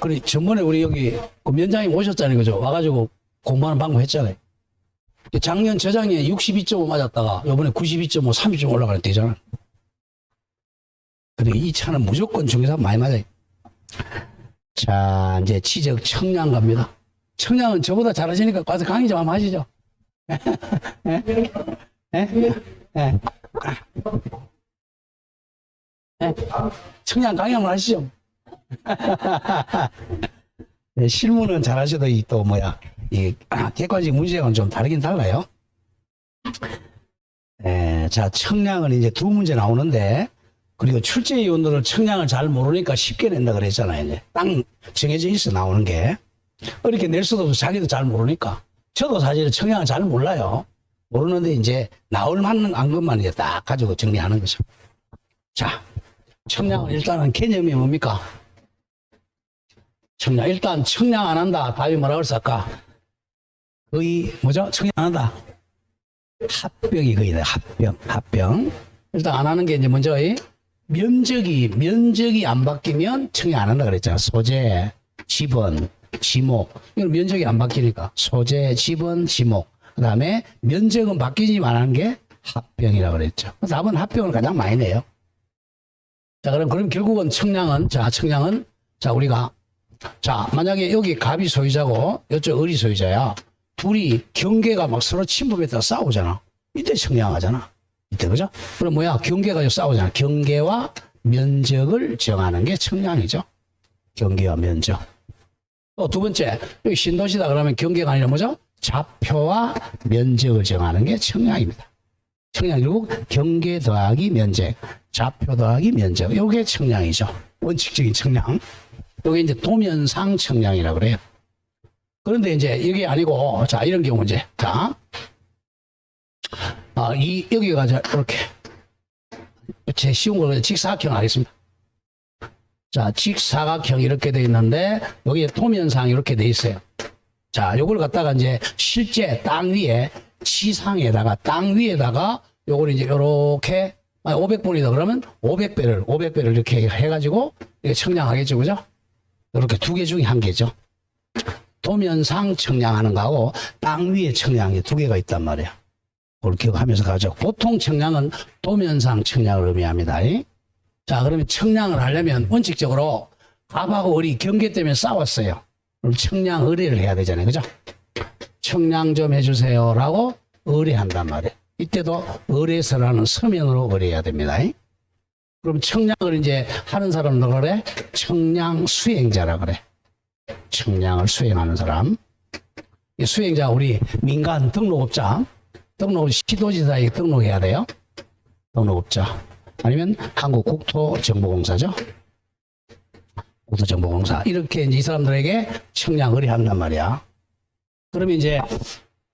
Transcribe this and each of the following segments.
그래, 전번에 우리 여기 그 면장님 오셨잖아요. 그죠? 와가지고 공부하는 방법 했잖아요. 작년, 저작년에 62.5 맞았다가 요번에 92.5, 30점 올라가면 되잖아. 그래, 이 차는 무조건 중개사 많이 맞아요. 자, 이제 지적 청량 갑니다. 청량은 저보다 잘하시니까 가서 강의 좀 한번 하시죠. 예? 예? 예? 예? 청량 강의 한번 하시죠. 네, 실무는 잘하셔도 이 또 뭐야, 이 객관식 문제하고는 좀 다르긴 달라요. 자, 청량은 이제 두 문제 나오는데, 그리고 출제 요원들은 청량을 잘 모르니까 쉽게 낸다 그랬잖아요. 이제 딱 정해져 있어 나오는 게. 어렵게 낼 수도 없고 자기도 잘 모르니까. 저도 사실 청량을 잘 몰라요. 모르는데 이제 나올 만한 것만 이제 딱 가지고 정리하는 거죠. 자, 청량은 일단은 개념이 뭡니까? 청량. 일단 청량 안 한다. 답이 뭐라고 했어 아까? 거의 뭐죠? 청량 안 한다. 합병이 거의 돼. 합병. 일단 안 하는 게 이제 먼저 면적이 안 바뀌면 청량 안 한다 그랬잖아. 소재, 지번, 지목. 이건 면적이 안 바뀌니까 소재, 지번, 지목. 그 다음에 면적은 바뀌지만 하는 게 합병이라고 그랬죠. 답은 합병을 가장 많이 내요. 자, 그럼 결국은 청량은 우리가 만약에 여기 갑이 소유자고 이쪽 을이 소유자야. 둘이 경계가 막 서로 침범했다가 싸우잖아. 이때 청량하잖아. 이때 그죠? 그럼 뭐야? 경계가 싸우잖아. 경계와 면적을 정하는 게 청량이죠. 경계와 면적. 또 두 번째, 여기 신도시다 그러면 경계가 아니라 뭐죠? 좌표와 면적을 정하는 게 청량입니다. 청량 결국 경계 더하기 면적, 좌표 더하기 면적. 요게 청량이죠. 원칙적인 청량. 요게 이제 도면상 청량이라고 그래요. 그런데 이제 이게 아니고, 자, 이런 경우 이제, 자, 여기가 이렇게, 제 쉬운 걸로 직사각형 하겠습니다. 자, 직사각형 이렇게 돼 있는데, 여기에 도면상 이렇게 돼 있어요. 자, 요걸 갖다가 이제 실제 땅 위에, 지상에다가, 땅 위에다가, 요걸 이제 요렇게, 500분이다 그러면 500배를 이렇게 해가지고, 이게 청량하겠죠, 그죠? 이렇게 두 개 중에 한 개죠. 도면상 청량하는 거하고, 땅 위에 청량이 두 개가 있단 말이야. 그걸 기억하면서 가죠. 보통 청량은 도면상 청량을 의미합니다. 자, 그러면 청량을 하려면 원칙적으로 갑하고 을이 경계 때문에 싸웠어요. 그럼 청량 의뢰를 해야 되잖아요. 그죠? 청량 좀 해주세요. 라고 의뢰한단 말이에요. 이때도 의뢰서라는 서면으로 의뢰해야 됩니다. 그럼 청량을 이제 하는 사람도 그래? 청량 수행자라 그래. 청량을 수행하는 사람. 이 수행자, 우리 민간 등록업자. 시도지사에 등록해야 돼요. 등록업자. 아니면 한국국토정보공사죠. 국토정보공사. 이렇게 이제 이 사람들에게 청량 의뢰한단 말이야. 그러면 이제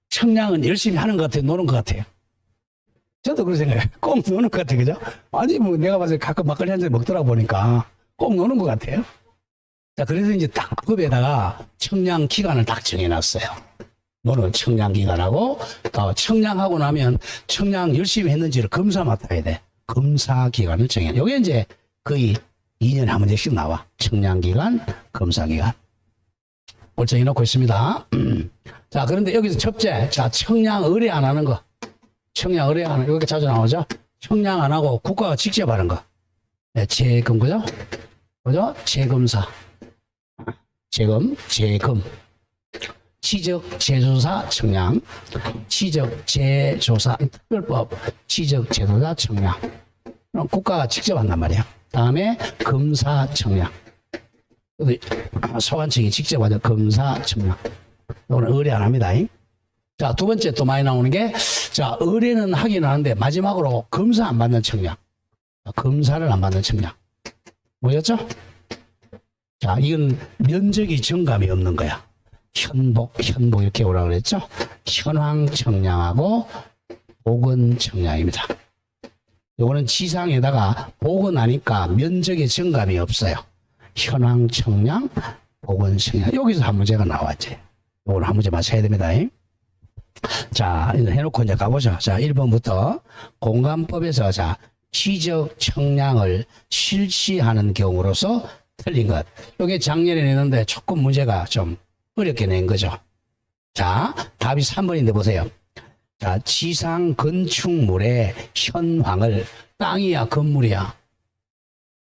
청량은 열심히 하는 것 같아요? 노는 것 같아요? 저도 그렇게 생각해요. 꼭 노는 것 같아요. 그죠? 아니, 뭐 내가 봐서 가끔 막걸리 한 잔 먹더라 보니까 꼭 노는 것 같아요. 자, 그래서 이제 딱 법에다가 청량 기간을 딱 정해놨어요. 너는 청량 기간하고, 청량하고 나면 청량 열심히 했는지를 검사 맡아야 돼. 검사 기간을 정해. 요게 이제 거의 2년에 한 번씩 나와. 청량 기간, 검사 기간. 골정해 놓고 있습니다. 자, 그런데 여기서 첫째, 자, 청량 의뢰 안 하는 거. 청량 의뢰 안 하는 거. 이렇게 자주 나오죠? 청량 안 하고 국가가 직접 하는 거. 네, 재검, 그죠? 그죠? 재검사. 재검. 지적재조사 청량, 지적재조사 특별법, 지적재조사 청량. 그럼 국가가 직접 한단 말이야. 다음에 검사 청량. 소관청이 직접 하죠. 검사 청량. 이거는 의뢰 안 합니다. 자, 두 번째 또 많이 나오는 게, 자, 의뢰는 하긴 하는데 마지막으로 검사 안 받는 청량. 검사를 안 받는 청량. 뭐였죠? 자, 이건 면적이 정감이 없는 거야. 현복 이렇게 오라고 그랬죠? 현황 청량하고 복원 청량입니다. 요거는 지상에다가 복원하니까 면적의 정감이 없어요. 현황 청량, 복원 청량. 여기서 한 문제가 나왔지. 요거는 한 문제 맞춰야 됩니다. 자, 해놓고 이제 가보죠. 자, 1번부터 공간법에서 자, 지적 청량을 실시하는 경우로서 틀린 것. 이게 작년에 냈는데 조금 문제가 좀 어렵게 낸 거죠. 자, 답이 3번인데 보세요. 자, 지상 건축물의 현황을 땅이야, 건물이야?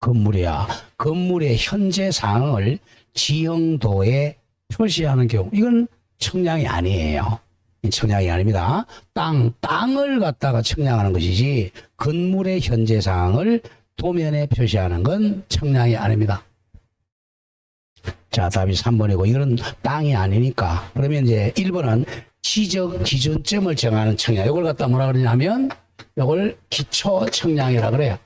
건물이야. 건물의 현재 상황을 지형도에 표시하는 경우. 이건 청량이 아니에요. 청량이 아닙니다. 땅을 갖다가 청량하는 것이지 건물의 현재 상황을 도면에 표시하는 건 청량이 아닙니다. 자, 답이 3번이고 이거는 땅이 아니니까. 그러면 이제 1번은 지적 기준점을 정하는 청량. 이걸 갖다 뭐라 그러냐면 이걸 기초 청량이라 그래요.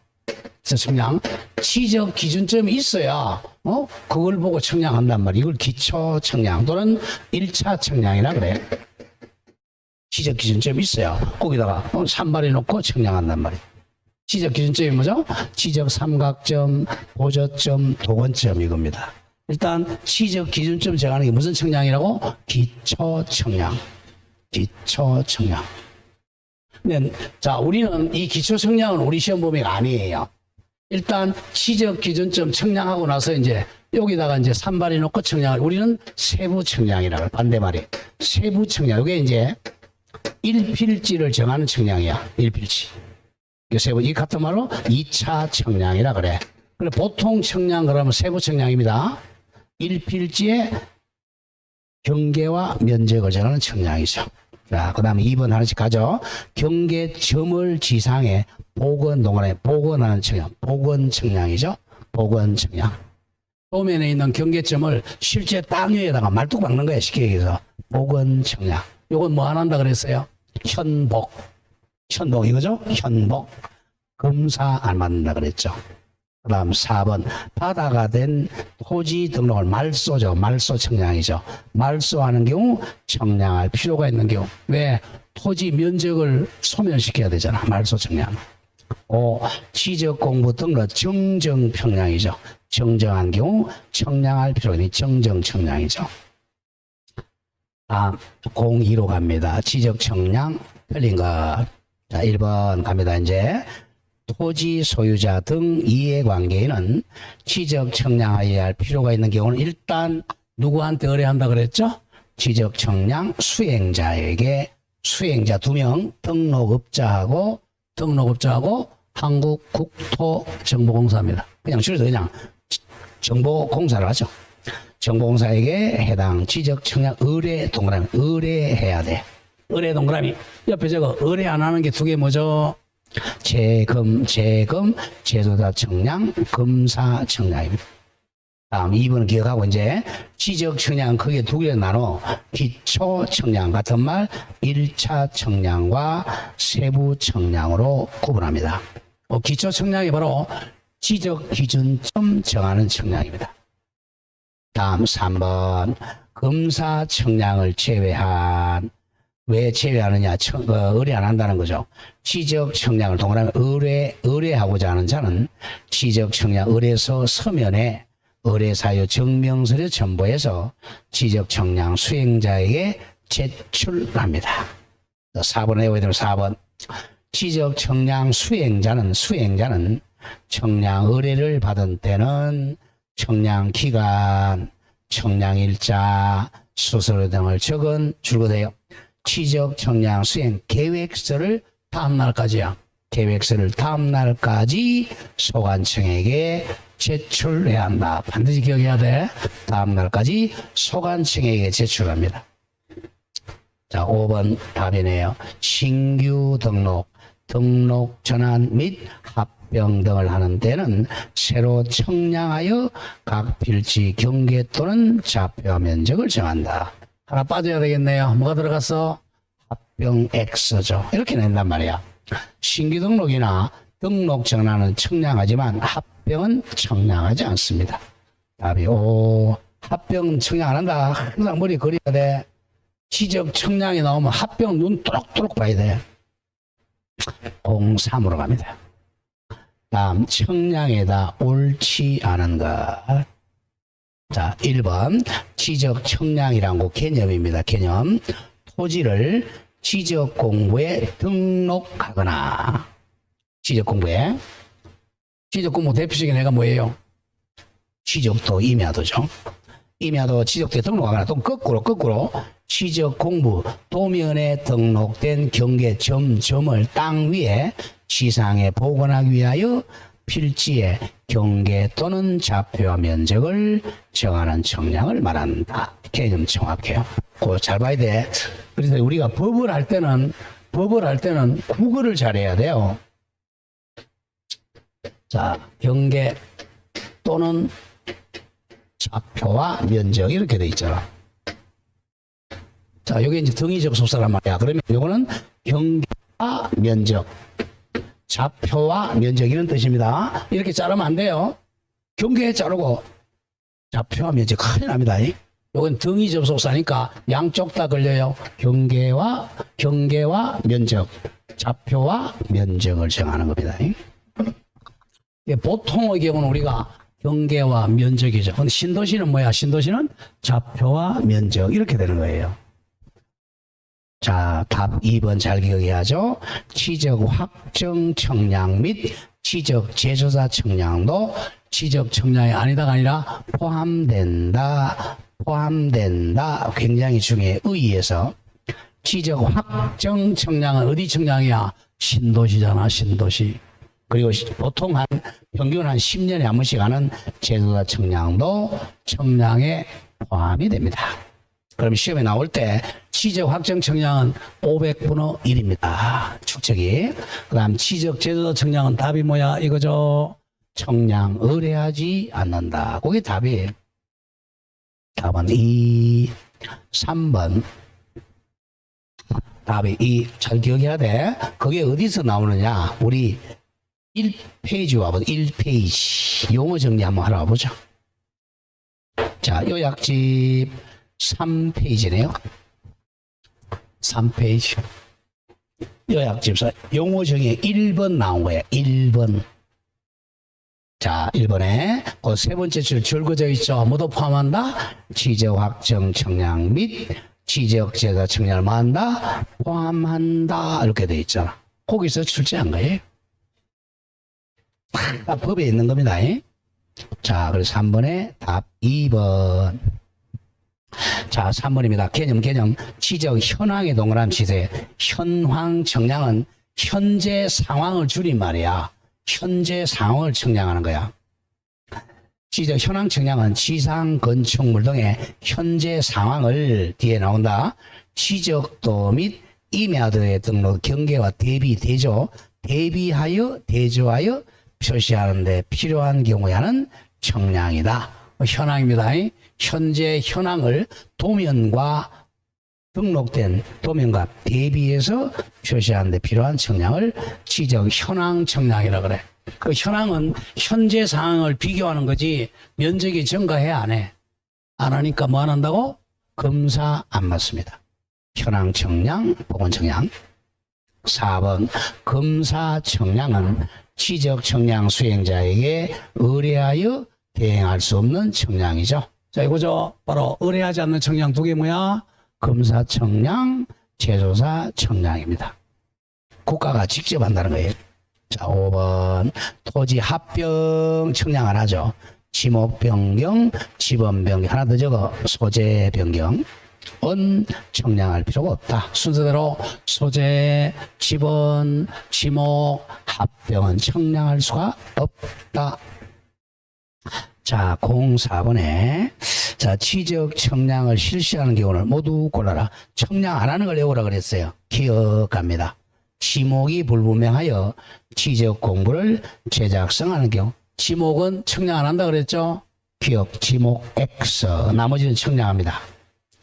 그래서 청량. 지적 기준점이 있어야 그걸 보고 청량한단 말이에요. 이걸 기초 청량 또는 1차 청량이라 그래요. 지적 기준점이 있어야 거기다가 산발해 놓고 청량한단 말이에요. 지적 기준점이 뭐죠? 지적 삼각점, 보저점, 도건점 이겁니다. 일단 지적 기준점 정하는 게 무슨 청량이라고? 기초 청량. 기초 청량. 자, 우리는 이 기초 청량은 우리 시험 범위가 아니에요. 일단 지적 기준점 청량하고 나서 이제 여기다가 이제 산발해 놓고 청량을 우리는 세부 청량이라고 반대말이 세부 청량. 이게 이제 일필지를 정하는 청량이야. 일필지. 세부 이 같은 말로 2차 청량이라 그래. 그래 보통 청량 그러면 세부 청량입니다. 일필지의 경계와 면적을 정하는 청량이죠. 자, 그 다음에 2번 하나씩 가죠. 경계점을 지상에 복원동안에 복원하는 청량. 복원 청량이죠. 복원 청량. 도면에 있는 경계점을 실제 땅 위에다가 말뚝 박는 거야. 쉽게 얘기해서. 복원 청량. 요건 뭐 안 한다 그랬어요? 현복. 현복 이거죠? 현복. 검사 안 받는다 그랬죠. 그 다음 4번 바다가 된 토지 등록을 말소죠. 말소 청량이죠. 말소하는 경우 청량할 필요가 있는 경우. 왜? 토지 면적을 소멸시켜야 되잖아. 말소 청량. 지적공부 등록 정정 평량이죠. 정정한 경우 청량할 필요가 있는 정정 청량이죠. 다음 02로 갑니다. 지적 청량 틀린 것. 자, 1번 갑니다. 이제 토지 소유자 등 이해관계인은 지적 청량하여야 할 필요가 있는 경우는 일단 누구한테 의뢰한다 그랬죠? 지적 청량 수행자에게 수행자 2명 등록업자하고 한국국토정보공사입니다. 그냥 줄여서 그냥 정보공사를 하죠. 정보공사에게 해당 지적 청량 의뢰 동그라미 의뢰해야 돼. 의뢰 동그라미 옆에 저거 의뢰 안 하는 게 2개 뭐죠? 재검, 제조사 청량, 검사 청량입니다. 다음 2번은 기억하고 이제 지적 청량 크게 2개로 나눠 기초 청량 같은 말 1차 청량과 세부 청량으로 구분합니다. 기초 청량이 바로 지적 기준점 정하는 청량입니다. 다음 3번 검사 청량을 제외한 왜 제외하느냐? 의뢰 안 한다는 거죠. 지적 청량을 동그라미 의뢰하고자 하는 자는 지적 청량 의뢰서 서면에 의뢰사유 증명서를 첨부해서 지적 청량 수행자에게 제출합니다. 4번 외워야 되면 4번. 지적 청량 수행자는 청량 의뢰를 받은 때는 청량 기간, 청량 일자, 수수료 등을 적은 줄거세요. 지적 청량 수행 계획서를 다음날까지야. 계획서를 다음날까지 소관청에게 제출해야 한다. 반드시 기억해야 돼. 다음날까지 소관청에게 제출합니다. 자, 5번 답이네요. 신규 등록 전환 및 합병 등을 하는 데는 새로 청량하여 각 필지 경계 또는 좌표 면적을 정한다. 하나 빠져야 되겠네요. 뭐가 들어갔어? 합병 X죠. 이렇게 낸단 말이야. 신규 등록이나 등록 전환은 청량하지만 합병은 청량하지 않습니다. 답이 5. 합병은 청량 안 한다. 항상 머리 그려야 돼. 지적 청량이 나오면 합병 눈 또록또록 봐야 돼. 03으로 갑니다. 다음 청량에다 옳지 않은 것. 자, 1번 지적 청량이란 거 개념입니다. 개념. 토지를 지적 공부에 등록하거나 지적 공부 대표적인 애가 뭐예요? 취적도 임야도죠. 임야도 취적도에 등록하거나 또 거꾸로 취적 공부 도면에 등록된 경계 점을 땅 위에 지상에 복원하기 위하여 필지에 경계 또는 좌표와 면적을 정하는 청량을 말한다. 개념 정확해요. 그거 잘 봐야 돼. 그래서 우리가 법을 할 때는 국어를 잘해야 돼요. 자, 경계 또는 좌표와 면적 이렇게 돼 있잖아. 자, 여기 이제 등위 접속사란 말이야. 그러면 요거는 경계와 면적, 좌표와 면적 이런 뜻입니다. 이렇게 자르면 안 돼요. 경계 자르고 좌표와 면적 큰일 납니다. 요건 등위 접속사니까 양쪽 다 걸려요. 경계와 면적, 좌표와 면적을 정하는 겁니다. 보통의 경우는 우리가 경계와 면적이죠. 근데 신도시는 뭐야? 신도시는 좌표와 면적 이렇게 되는 거예요. 자, 답 2번 잘 기억해야죠. 취적 확정 청량 및 취적 제조사 청량도 취적 청량이 아니다가 아니라 포함된다. 굉장히 중요해. 의의에서. 취적 확정 청량은 어디 청량이야? 신도시잖아, 신도시. 그리고 보통 평균 한 10년에 한 번씩 하는 제조사 청량도 청량에 포함이 됩니다. 그럼 시험에 나올 때 취적 확정 청량은 500분의 1입니다. 축적이. 그 다음 취적 제조사 청량은 답이 뭐야? 이거죠. 청량 의뢰하지 않는다. 그게 답이에요. 답은 2, 3번. 답이 2. 잘 기억해야 돼. 그게 어디서 나오느냐? 우리 1페이지 와보자. 1페이지. 용어 정리 한번 하러 와보자. 자, 요약집 3페이지네요. 3페이지. 요약집사 용어 정의 1번 나온 거야. 1번. 자, 1번에 그 세 번째 줄 줄거져 있죠. 모두 포함한다. 취적 확정 청량 및 취적 제조 청량을 뭐한다? 포함한다. 이렇게 돼 있잖아. 거기서 출제한 거예요. 법에 있는 겁니다. 자, 그래서 3번에 답 2번. 자, 3번입니다. 개념. 취적 현황의 동그라미 치세요. 현황 청량은 현재 상황을 줄인 말이야. 현재 상황을 청량하는 거야. 취적 현황 청량은 지상 건축물 등의 현재 상황을 뒤에 나온다. 취적도 및 임야도에 등록 경계와 대비하여 대조하여 표시하는 데 필요한 경우에 하는 청량이다. 현황입니다. 현재 현황을 등록된 도면과 대비해서 표시하는 데 필요한 청량을 취적 현황 청량이라 그래. 그 현황은 현재 상황을 비교하는 거지 면적이 증가해 안 해? 안 하니까 뭐 안 한다고? 검사 안 받습니다. 현황 청량, 보건 청량. 4번 검사 청량은 취적 청량 수행자에게 의뢰하여 대행할 수 없는 청량이죠. 자, 이거죠. 바로 의뢰하지 않는 청량 두 개 뭐야? 검사 청량, 제조사 청량입니다. 국가가 직접 한다는 거예요. 자, 5번 토지 합병 청량을 하죠. 지목 변경, 지번 변경 하나 더 적어. 소재 변경. 은 청량할 필요가 없다. 순서대로 소재, 지번, 지목, 합병은 청량할 수가 없다. 자, 04번에 자, 취적 청량을 실시하는 경우를 모두 골라라. 청량 안 하는 걸 외우라 그랬어요. 기억합니다. 지목이 불분명하여 취적 공부를 제작성하는 경우. 지목은 청량 안 한다 그랬죠? 기억, 지목 X. 나머지는 청량합니다.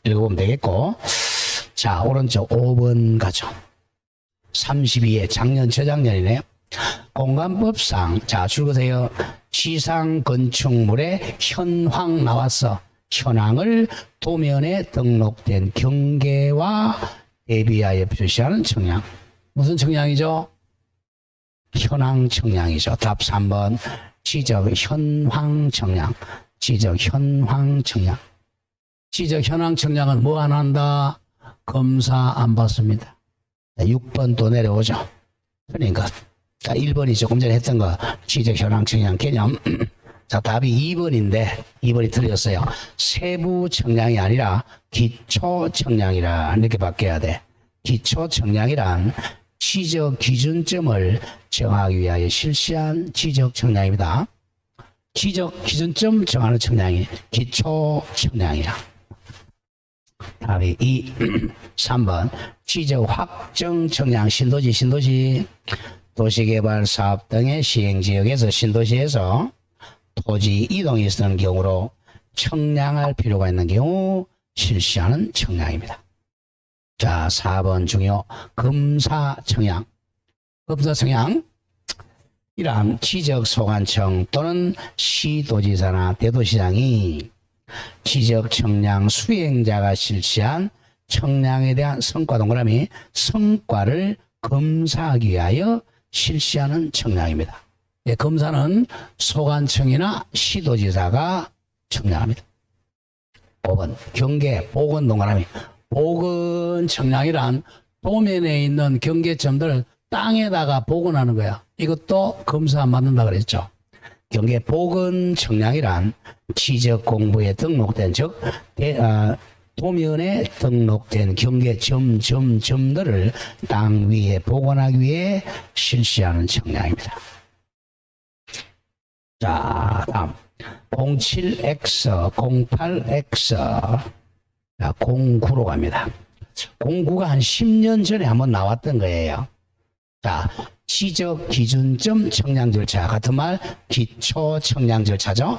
읽어보면 되겠고. 자, 오른쪽 5번 가죠. 32회 작년, 저작년이네요. 공간법상, 자, 줄거세요. 지상 건축물의 현황 나왔어. 현황을 도면에 등록된 경계와 대비하여 표시하는 청량. 무슨 청량이죠? 현황 청량이죠. 답 3번. 취적 현황 청량. 취적 현황 청량. 취적 현황 청량은 뭐 안 한다? 검사 안 받습니다. 6번 또 내려오죠. 틀린 것. 자, 1번이 조금 전에 했던 거. 취적 현황 청량 개념. 자, 답이 2번인데 2번이 틀렸어요. 세부 청량이 아니라 기초 청량이라 이렇게 바뀌어야 돼. 기초 청량이란 지적 기준점을 정하기 위하여 실시한 지적 청량입니다. 지적 기준점 정하는 청량이 기초 청량이라. 답이 3번 지적 확정 청량 신도시 도시개발 사업 등의 시행지역에서 신도시에서 토지 이동이 있는 경우로 청량할 필요가 있는 경우 실시하는 청량입니다. 자, 4번 중요 검사청량. 검사청량 이란 지적소관청 또는 시도지사나 대도시장이 지적청량 수행자가 실시한 청량에 대한 성과 동그라미 성과를 검사하기 위하여 실시하는 청량입니다. 예, 검사는 소관청이나 시도지사가 청량합니다. 5번 경계 보건 동그라미. 보건 청량이란 도면에 있는 경계점들을 땅에다가 복원하는 거야. 이것도 검사 안 받는다 그랬죠. 경계 보건 청량이란 지적 공부에 등록된 즉 도면에 등록된 경계 점들을 땅 위에 복원하기 위해 실시하는 청량입니다. 자, 다음 07X, 08X, 자, 09로 갑니다. 09가 한 10년 전에 한번 나왔던 거예요. 자, 지적 기준점 청량 절차 같은 말 기초 청량 절차죠.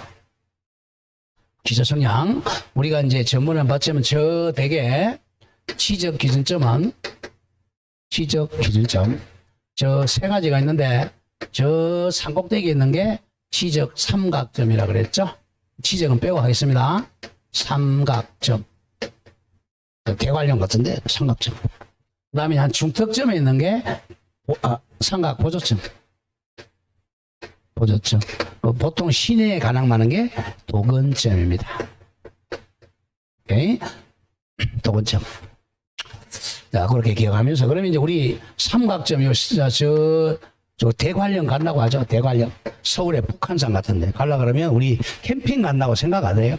기초 청량 우리가 이제 전문을 봤지만 저 대개 지적 기준점은 저 세 가지가 있는데 저 산꼭대기에 있는 게 지적 삼각점이라 그랬죠. 지적은 빼고 하겠습니다. 삼각점 대관령 같은데 삼각점. 그 다음에 한 중턱점에 있는 게 삼각 보조점. 보통 시내에 가장 많은 게 도근점입니다. 오케이? 도근점. 자, 그렇게 기억하면서 그러면 이제 우리 삼각점 저 대관령 간다고 하죠. 대관령. 서울의 북한산 같은데 가려 그러면 우리 캠핑 간다고 생각 안 해요?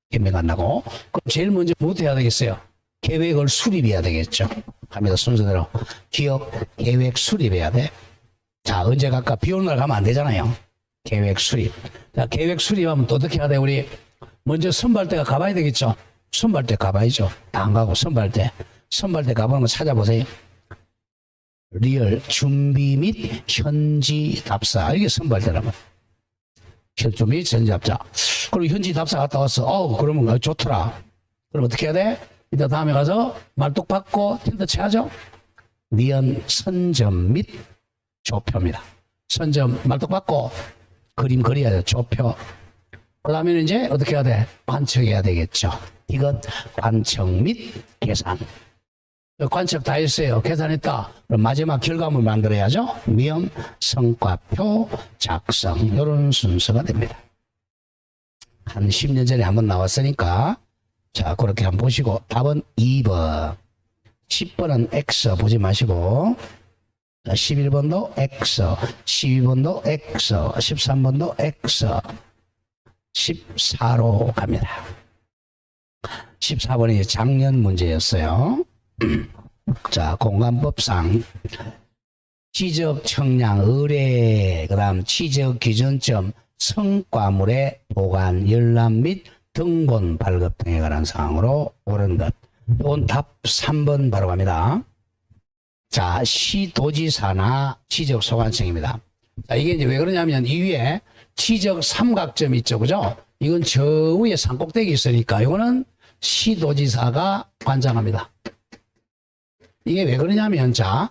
캠핑 간다고. 그럼 제일 먼저 뭐부터 해야 되겠어요? 계획을 수립해야 되겠죠. 갑니다. 순서대로. 기업 계획 수립해야 돼. 자, 언제 갈까? 비 오는 날 가면 안 되잖아요. 계획 수립. 자, 계획 수립하면 또 어떻게 해야 돼? 우리 먼저 선발대가 가봐야 되겠죠. 선발대 가봐야죠. 안 가고 선발대 가보는 거 찾아보세요. 리얼 준비 및 현지 답사. 이게 선발대라면. 준비 및 현지 답사. 그리고 현지 답사 갔다 왔어. 그러면 좋더라. 그럼 어떻게 해야 돼? 이따 다음에 가서 말뚝 받고 텐트 쳐야죠. 니은 선점 및 조표입니다. 선점 말뚝 받고 그림 그려야죠. 조표. 그 다음에는 이제 어떻게 해야 돼? 관측해야 되겠죠. 이건 관측 및 계산. 관측 다 했어요. 계산했다. 그럼 마지막 결과물 만들어야죠. 미음 성과표 작성. 이런 순서가 됩니다. 한 10년 전에 한번 나왔으니까 자, 그렇게 한번 보시고 답은 2번. 10번은 X 보지 마시고 자, 11번도 X, 12번도 X, 13번도 X, 14로 갑니다. 14번이 작년 문제였어요. 자, 공간법상 지적 청량 의뢰, 그 다음 지적 기준점 성과물의 보관, 열람 및 등본 발급 등에 관한 사항으로 옳은 것. 이건 답 3번 바로 갑니다. 자, 시도지사나 지적소관청입니다. 자, 이게 이제 왜 그러냐면 이 위에 지적 삼각점이 있죠. 그죠? 이건 저 위에 산꼭대기 있으니까 이거는 시도지사가 관장합니다. 이게 왜 그러냐면 자,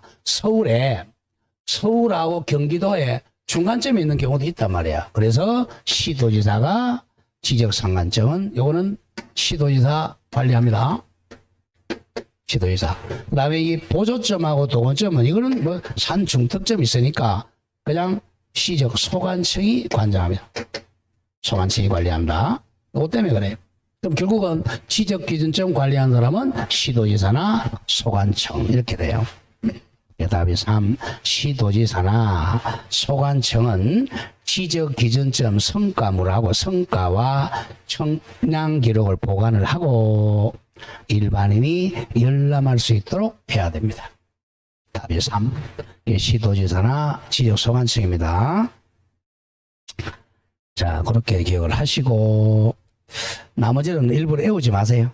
서울하고 경기도에 중간점에 있는 경우도 있단 말이야. 그래서 시도지사가 지적상관점은 요거는 시도지사 관리합니다. 시도지사. 그 다음에 이 보조점하고 도건점은 이거는 뭐 산 중턱점이 있으니까 그냥 시적 소관청이 관장합니다. 소관청이 관리한다. 이것 때문에 그래요. 그럼 결국은 지적 기준점 관리하는 사람은 시도지사나 소관청 이렇게 돼요. 답이 3. 시도지사나 소관청은 지적 기준점 성과물하고 성과와 청량 기록을 보관을 하고 일반인이 열람할 수 있도록 해야 됩니다. 답이 3. 시도지사나 지적 소관청입니다. 자, 그렇게 기억을 하시고 나머지는 일부러 외우지 마세요.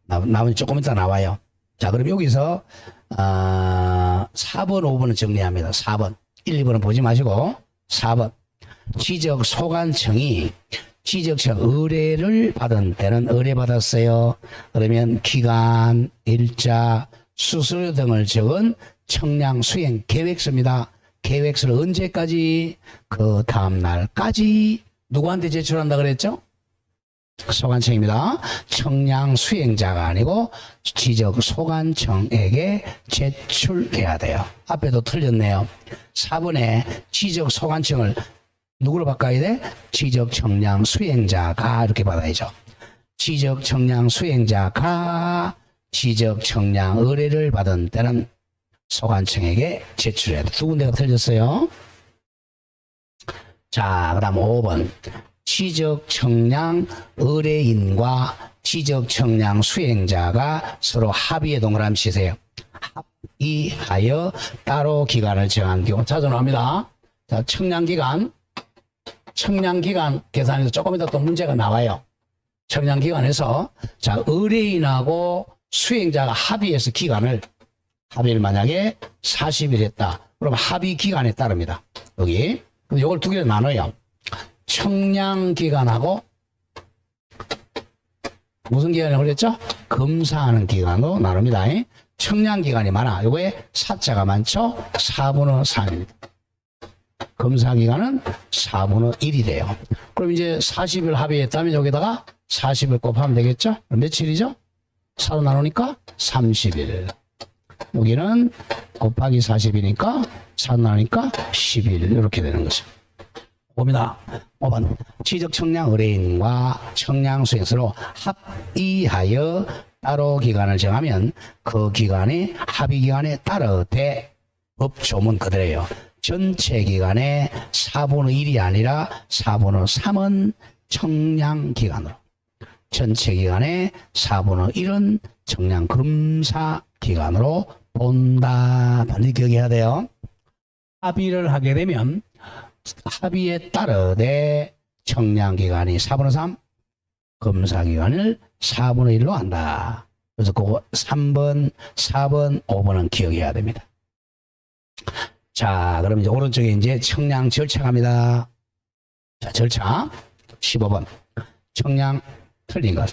나머지 조금 이따 나와요. 자, 그럼 여기서 4번, 5번은 정리합니다. 4번. 1, 2번은 보지 마시고 4번. 지적소관청이 지적청 의뢰를 받은 때는 의뢰받았어요. 그러면 기간, 일자, 수수료 등을 적은 청량 수행 계획서입니다. 계획서를 언제까지? 그 다음날까지 누구한테 제출한다 그랬죠? 소관청입니다. 청량 수행자가 아니고 지적 소관청에게 제출해야 돼요. 앞에도 틀렸네요. 4번에 지적 소관청을 누구로 바꿔야 돼? 지적 청량 수행자가 이렇게 받아야죠. 지적 청량 수행자가 지적 청량 의뢰를 받은 때는 소관청에게 제출해야 돼. 두 군데가 틀렸어요. 자, 그 다음 5번. 지적 청량 의뢰인과 지적 청량 수행자가 서로 합의에 동그라미 치세요. 합의하여 따로 기간을 정한 경우 찾아나옵니다. 자, 청량기간 계산해서 조금 이따 또 문제가 나와요. 청량기간에서 자, 의뢰인하고 수행자가 합의해서 합의를 만약에 40일 했다. 그럼 합의 기간에 따릅니다. 여기. 그럼 이걸 두 개로 나눠요. 청량기간하고 무슨 기간이라고 그랬죠? 검사하는 기간으로 나눕니다. 청량기간이 많아. 요거에 사자가 많죠? 4분의 3입니다. 검사기간은 4분의 1이 돼요. 그럼 이제 40일 합의했다면 여기다가 40을 곱하면 되겠죠? 며칠이죠? 4로 나누니까 30일. 여기는 곱하기 40이니까 4로 나누니까 10일. 이렇게 되는 거죠. 봅니다. 5번. 지적 청량 의뢰인과 청량 수행서로 합의하여 따로 기간을 정하면 그 기간이 합의 기간에 따르되 법조문 그대로예요. 전체 기간에 4분의 1이 아니라 4분의 3은 청량 기간으로. 전체 기간에 4분의 1은 청량 검사 기간으로 본다. 반드시 기억해야 돼요. 합의를 하게 되면 합의에 따르되 청량기간이 4분의 3, 검사기간을 4분의 1로 한다. 그래서 그거 3번, 4번, 5번은 기억해야 됩니다. 자, 그럼 이제 오른쪽에 이제 청량 절차 갑니다. 자, 절차 15번. 청량 틀린 것.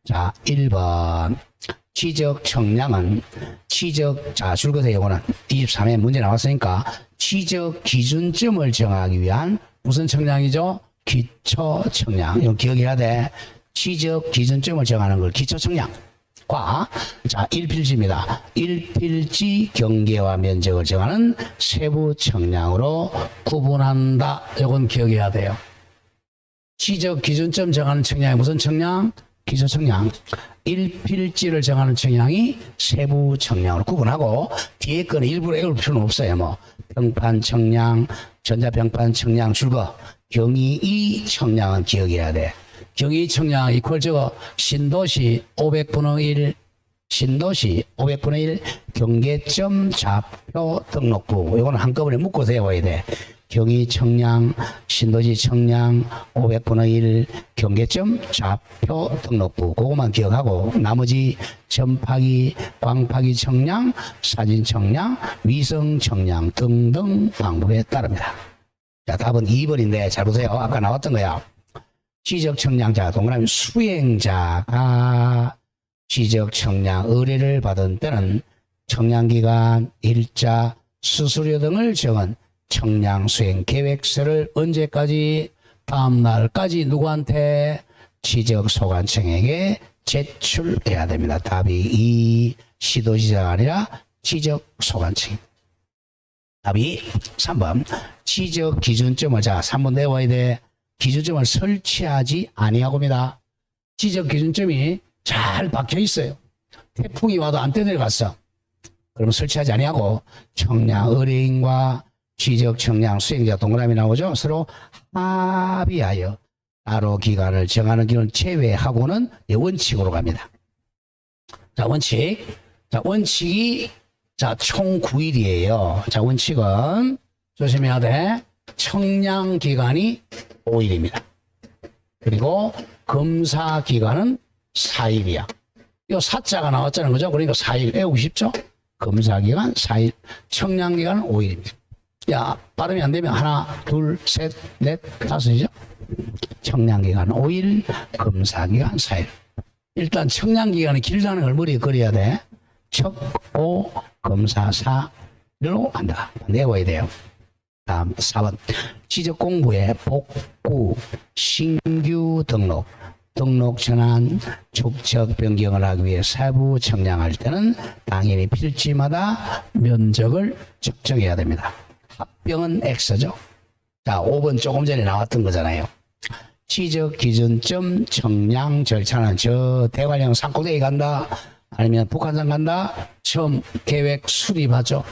자, 1번. 지적 청량은 자, 줄거세요. 이거는 23회 문제 나왔으니까 지적 기준점을 정하기 위한 무슨 청량이죠? 기초 청량. 이거 기억해야 돼. 지적 기준점을 정하는 걸 기초 청량과 자, 1필지입니다. 1필지 경계와 면적을 정하는 세부 청량으로 구분한다. 이건 기억해야 돼요. 지적 기준점 정하는 청량이 무슨 청량? 기초 청량. 1필지를 정하는 청량이 세부 청량으로 구분하고 뒤에 거는 일부러 외울 필요는 없어요. 뭐 평판 청량, 전자평판 청량, 줄거 경위 청량은 기억해야 돼. 경위 청량 이퀄 저거 신도시 500분의 1 신도시 500분의 1 경계점 좌표 등록부 이거는 한꺼번에 묶어서 외워야 돼. 경위 청량, 신도시 청량, 500분의 1 경계점 좌표 등록부 그것만 기억하고 나머지 전파기, 광파기 청량, 사진 청량, 위성 청량 등등 방법에 따릅니다. 자, 답은 2번인데 잘 보세요. 아까 나왔던 거야. 지적 청량자 동그라미 수행자가 지적 청량 의뢰를 받은 때는 청량기간, 일자, 수수료 등을 정한 청량 수행 계획서를 언제까지? 다음날까지 누구한테? 지적 소관청에게 제출해야 됩니다. 답이 2. 시도지사가 아니라 지적 소관청. 답이 3번. 지적 기준점을 자 3번 내워야 돼. 기준점을 설치하지 아니하고입니다. 지적 기준점이 잘 박혀 있어요. 태풍이 와도 안 떠내려갔어. 그럼 설치하지 아니하고 청량 의뢰인과 취적 청량 수행자 동그라미 나오죠. 서로 합의하여 따로 기간을 정하는 경우는 제외하고는 원칙으로 갑니다. 자, 원칙. 자, 원칙이 총 9일이에요. 자, 원칙은 조심해야 돼. 청량 기간이 5일입니다. 그리고 검사 기간은 4일이야. 이 사자가 나왔잖아요. 그죠? 그러니까 4일 외우고 싶죠? 검사 기간 4일, 청량 기간은 5일입니다. 야, 발음이 안 되면 하나, 둘, 셋, 넷, 다섯이죠? 청량 기간 5일, 검사 기간 4일. 일단 청량 기간이 길다는 걸 머리에 그려야 돼. 척, 오, 검사 4로 간다. 내워야 돼요. 다음 4번. 지적 공부의 복구, 신규 등록 전환, 축적 변경을 하기 위해 세부 청량할 때는 당연히 필지마다 면적을 측정해야 됩니다. 합병은 X죠. 자, 5번 조금 전에 나왔던 거잖아요. 지적 기준점 청량 절차는 저 대관령 산꼭대기 간다, 아니면 북한산 간다, 처음 계획 수립하죠.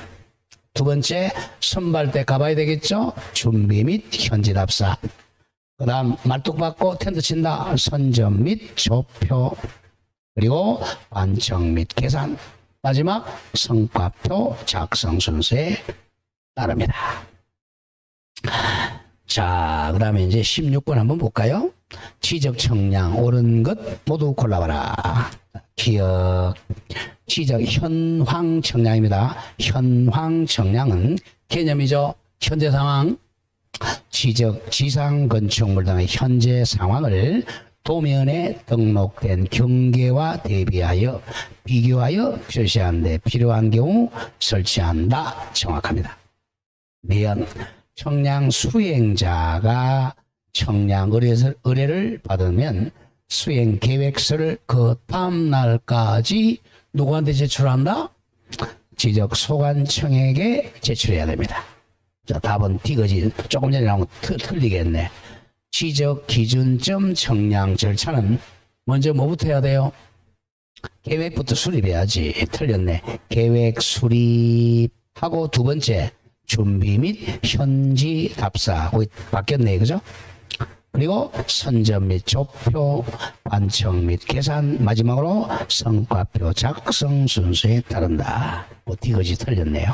두 번째, 선발 때 가봐야 되겠죠. 준비 및 현지 답사. 그 다음 말뚝 받고 텐트 친다. 선점 및 조표. 그리고 관청 및 계산. 마지막 성과표 작성 순서에 따릅니다. 자, 그 다음에 이제 16번 한번 볼까요? 지적 청량 옳은 것 모두 골라봐라. 기억. 지적 현황 청량입니다. 현황 청량은 개념이죠. 현재 상황. 지적 지상 건축물 등의 현재 상황을 도면에 등록된 경계와 대비하여 비교하여 표시하는 데 필요한 경우 설치한다. 정확합니다. 미연. 청량 수행자가 청량 의뢰를 받으면 수행 계획서를 그 다음 날까지 누구한테 제출한다? 지적 소관청에게 제출해야 됩니다. 자, 답은 D거지. 조금 전에 나온 거 틀리겠네. 지적 기준점 청량 절차는 먼저 뭐부터 해야 돼요? 계획부터 수립해야지. 틀렸네. 계획 수립하고 두 번째 준비 및 현지 답사. 거기 바뀌었네. 그죠? 그리고 선점 및 조표, 관청 및 계산, 마지막으로 성과표 작성 순서에 따른다. D거지 틀렸네요.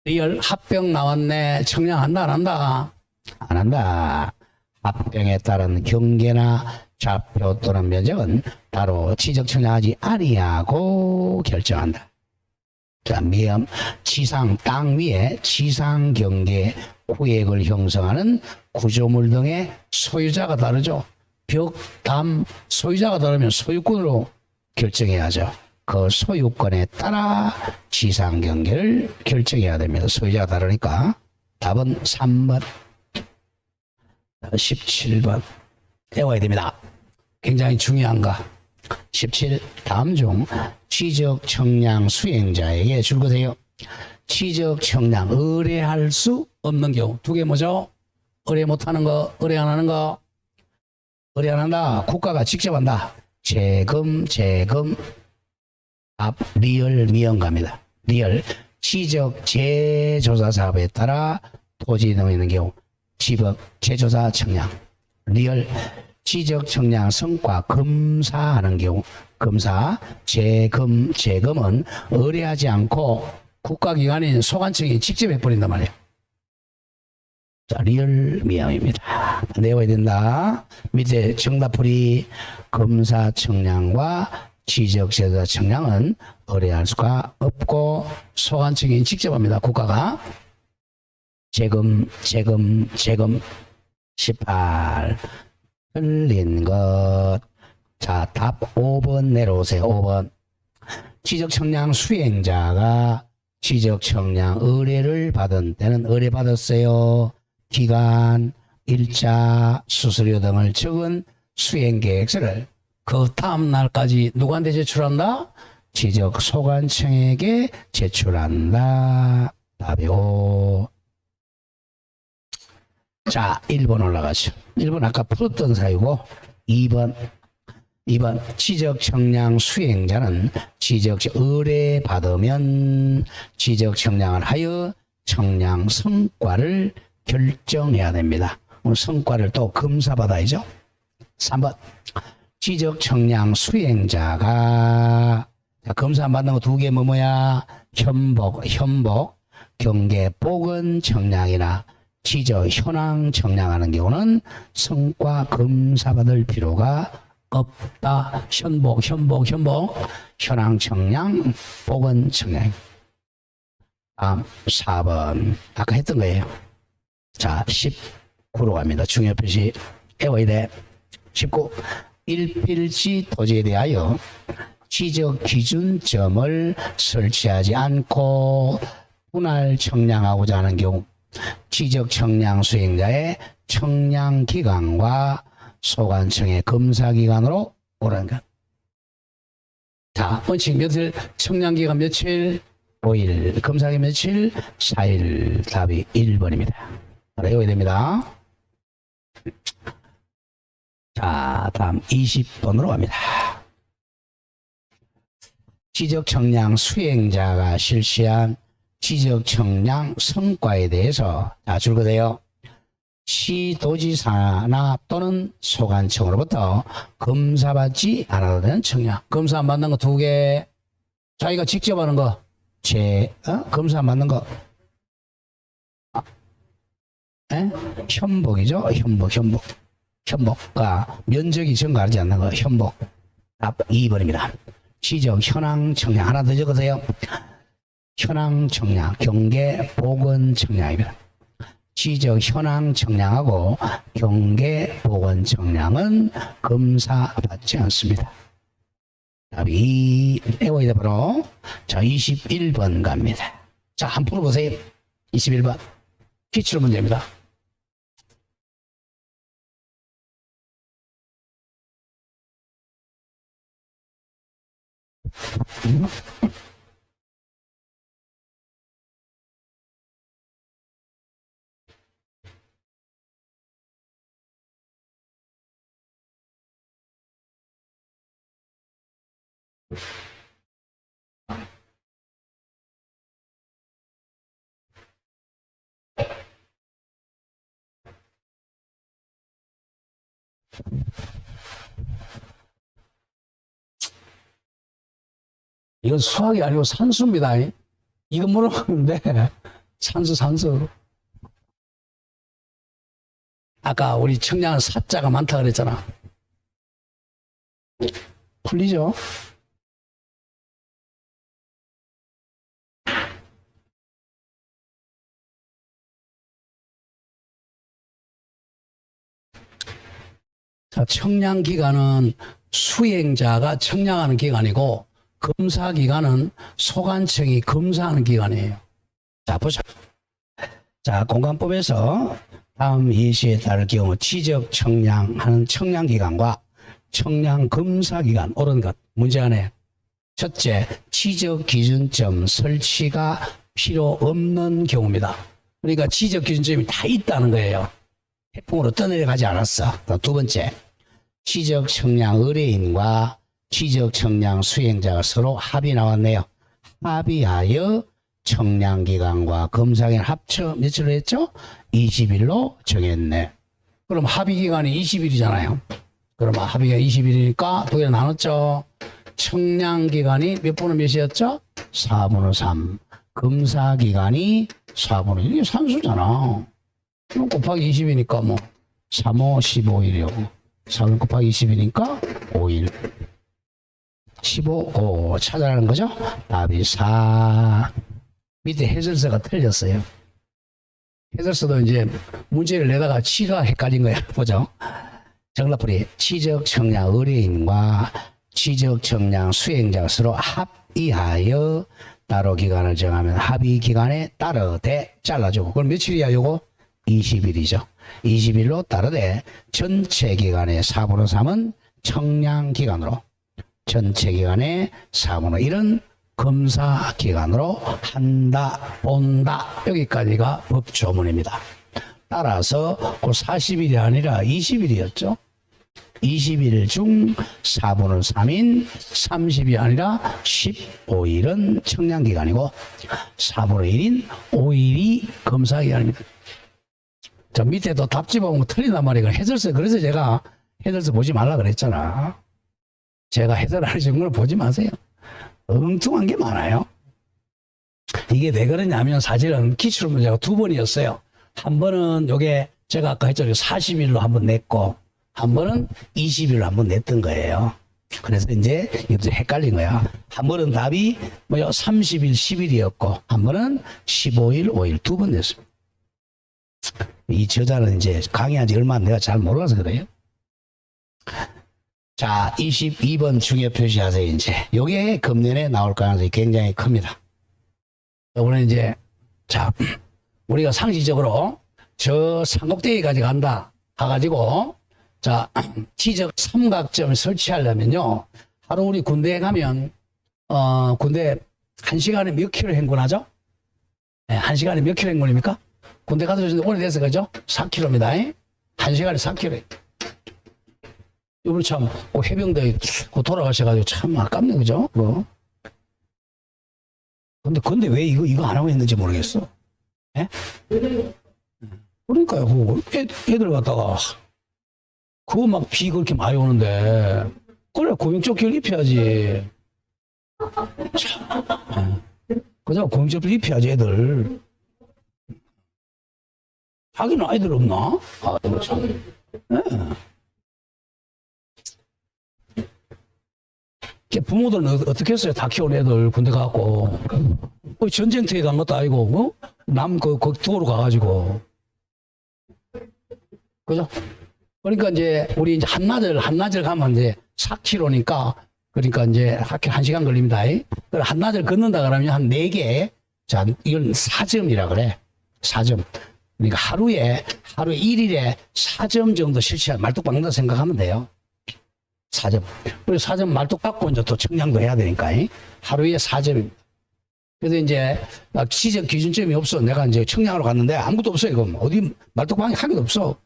리얼 합병 나왔네. 청량한다 안 한다? 안 한다. 합병에 따른 경계나 좌표 또는 면적은 따로 지적 청량하지 아니하고 결정한다. 자, 미음. 지상 땅 위에 지상 경계 구획을 형성하는 구조물 등의 소유자가 다르죠. 벽, 담, 소유자가 다르면 소유권으로 결정해야죠. 그 소유권에 따라 지상 경계를 결정해야 됩니다. 소유자가 다르니까. 답은 3번. 17번. 외워야 됩니다. 굉장히 중요한 거. 17. 다음 중 지적 청량 수행자에게 줄 것이에요. 지적 청량 의뢰할 수 없는 경우. 두 개 뭐죠? 의뢰 못하는 거, 의뢰 안 하는 거. 의뢰 안 한다. 국가가 직접 한다. 재금. 답 리얼 미연갑니다. 리얼. 지적 재조사 사업에 따라 토지 등에 있는 경우 지적 재조사 청량. 리얼. 지적 청량 성과 검사하는 경우 검사 재검은 의뢰하지 않고 국가기관인 소관청이 직접 해버린단 말이에요. 자, 리얼 미양입니다. 내워야 된다. 밑에 정답풀이 검사 청량과 지적 재조사 청량은 의뢰할 수가 없고 소관청이 직접 합니다. 국가가. 재검 18. 틀린 것. 자, 답 5번 내려오세요. 5번. 지적 청량 수행자가 지적 청량 의뢰를 받은 때는 의뢰 받았어요. 기간, 일자, 수수료 등을 적은 수행 계획서를 그 다음 날까지 누구한테 제출한다? 지적 소관청에게 제출한다. 답이 5. 자, 1번 올라가죠. 1번 아까 풀었던 사유고 2번. 2번 지적청량 수행자는 지적 의뢰 받으면 지적청량을 하여 청량 성과를 결정해야 됩니다. 오늘 성과를 또 검사받아야죠. 3번 지적청량 수행자가 검사 받는 거 2개 뭐야? 현복, 경계, 복원 청량이나 지적 현황 청량하는 경우는 성과 검사받을 필요가 없다. 현복, 현황 청량, 복원 청량. 다음 4번 아까 했던 거예요. 자, 19로 갑니다. 중요 표시 외워야 돼. 19. 일필지 토지에 대하여 지적 기준점을 설치하지 않고 분할 청량하고자 하는 경우 지적 청량 수행자의 청량 기간과 소관청의 검사 기간으로 오라는 것. 자, 원칙 며칠, 청량 기간 며칠? 5일, 검사 기간 며칠? 4일. 답이 1번입니다. 외워야 됩니다. 자, 다음 20번으로 갑니다. 지적청량 수행자가 실시한 지적청량 성과에 대해서 줄거세요. 시도지사나 또는 소관청으로부터 검사받지 않아도 되는 청량. 검사 안 받는 거 2개. 자기가 직접 하는 거. 검사 안 받는 거. 현복이죠. 현복과 면적이 증가하지 않는 거. 현복. 답 2번입니다. 지적 현황 청량 하나 더 적으세요. 현황 청량, 경계 복원 청량입니다. 지적 현황 청량하고 경계 복원 청량은 검사받지 않습니다. 답이 외워야 돼 바로. 자, 21번 갑니다. 자, 한번 풀어보세요. 21번 기출 문제입니다. 이건 수학이 아니고 산수입니다. 이거 물어보는데 산수. 아까 우리 청량은 사자가 많다 그랬잖아. 풀리죠? 자, 청량 기간은 수행자가 청량하는 기간이고 검사 기간은 소관청이 검사하는 기간이에요. 자, 보자. 자, 공관법에서 다음 예시에 따를 경우 지적 청량하는 청량 기간과 청량 검사 기간 옳은 것 문제 안에 첫째, 지적 기준점 설치가 필요 없는 경우입니다. 그러니까 지적 기준점이 다 있다는 거예요. 태풍으로 떠내려가지 않았어. 두 번째, 지적 청량 의뢰인과 지적 청량 수행자가 서로 합의 나왔네요. 합의하여 청량 기간과 검사 기간 합쳐 며칠로 했죠? 20일로 정했네. 그럼 합의 기간이 20일이잖아요. 그럼 합의가 20일이니까 2개 나눴죠. 청량 기간이 몇 분의 몇이었죠? 4분의 3. 검사 기간이 4분의 1. 이게 산수잖아. 그럼 곱하기 20이니까 뭐 3호 15일이고 4 곱하기 20이니까 5일. 15, 5 찾아라는 거죠. 답이 4. 밑에 해설서가 틀렸어요. 해설서도 이제 문제를 내다가 치가 헷갈린 거야. 보죠. 정답풀이 지적 청량 의뢰인과 지적 청량 수행자가 서로 합의하여 따로 기간을 정하면 합의 기간에 따르되 잘라주고. 그럼 며칠이야 요거? 20일이죠. 20일로 따르되 전체 기간의 4분의 3은 청량 기간으로, 전체 기간의 4분의 1은 검사 기간으로 한다, 본다. 여기까지가 법조문입니다. 따라서 그 40일이 아니라 20일이었죠. 20일 중 4분의 3인 30이 아니라 15일은 청량기간이고 4분의 1인 5일이 검사기간입니다. 저 밑에도 답집하면 틀린단 말이에요. 해설서, 그래서 제가 해설서 보지 말라 그랬잖아. 제가 해설 안 해준 걸 보지 마세요. 엉뚱한 게 많아요. 이게 왜 그러냐면 사실은 기출 문제가 두 번이었어요. 한 번은 요게 제가 아까 했잖아요. 40일로 한 번 냈고 한 번은 20일로 한 번 냈던 거예요. 그래서 이제 이것도 헷갈린 거야. 한 번은 답이 뭐요 30일, 10일이었고 한 번은 15일, 5일 두 번 냈습니다. 이 저자는 이제 강의한 지 얼마 내가 잘 몰라서 그래요. 자, 22번 중요 표시하세요. 이제 요게 금년에 나올 가능성이 굉장히 큽니다. 이번에 이제 자 우리가 상식적으로 저 삼각대기까지 간다 가가지고 자 지적 삼각점을 설치하려면요 하루 우리 군대에 가면 군대 1시간에 몇 킬로 행군하죠? 네, 1시간에 몇 킬로 행군입니까? 군대 가서 오래돼서 그죠? 4킬로입니다. 1시간에 4킬로. 이번 참 해병대 돌아가셔가지고 참 아깝네 그죠? 근데 왜 이거 안 하고 있는지 모르겠어. 예? 그러니까요. 애들 갖다가 그거 막 비 그렇게 많이 오는데 그래 구명조끼를 입혀야지. 그죠? 구명조끼를 입혀야지 애들. 자기는 아이들 없나? 아 이거 참. 부모들은 어떻게 했어요? 다 키운 애들 군대 가고 전쟁터에 간 것도 아니고 남 도로 가가지고 그죠? 그러니까 이제 우리 이제 한나절 가면 이제 4km니까 그러니까 이제 학교 1시간 걸립니다. 한나절 걷는다 그러면 한 4개. 자, 이건 4점이라 그래. 4점. 그러니까 하루에 1일에 4점 정도 실시한 말뚝박는다 생각하면 돼요. 4점. 그리고 4점 말뚝박고 이제 또 청량도 해야 되니까 하루에 4점입니다. 그래서 이제 지적 기준점이 없어. 내가 이제 청량하러 갔는데 아무것도 없어요. 이거 어디 말뚝박이 한 개도 없어.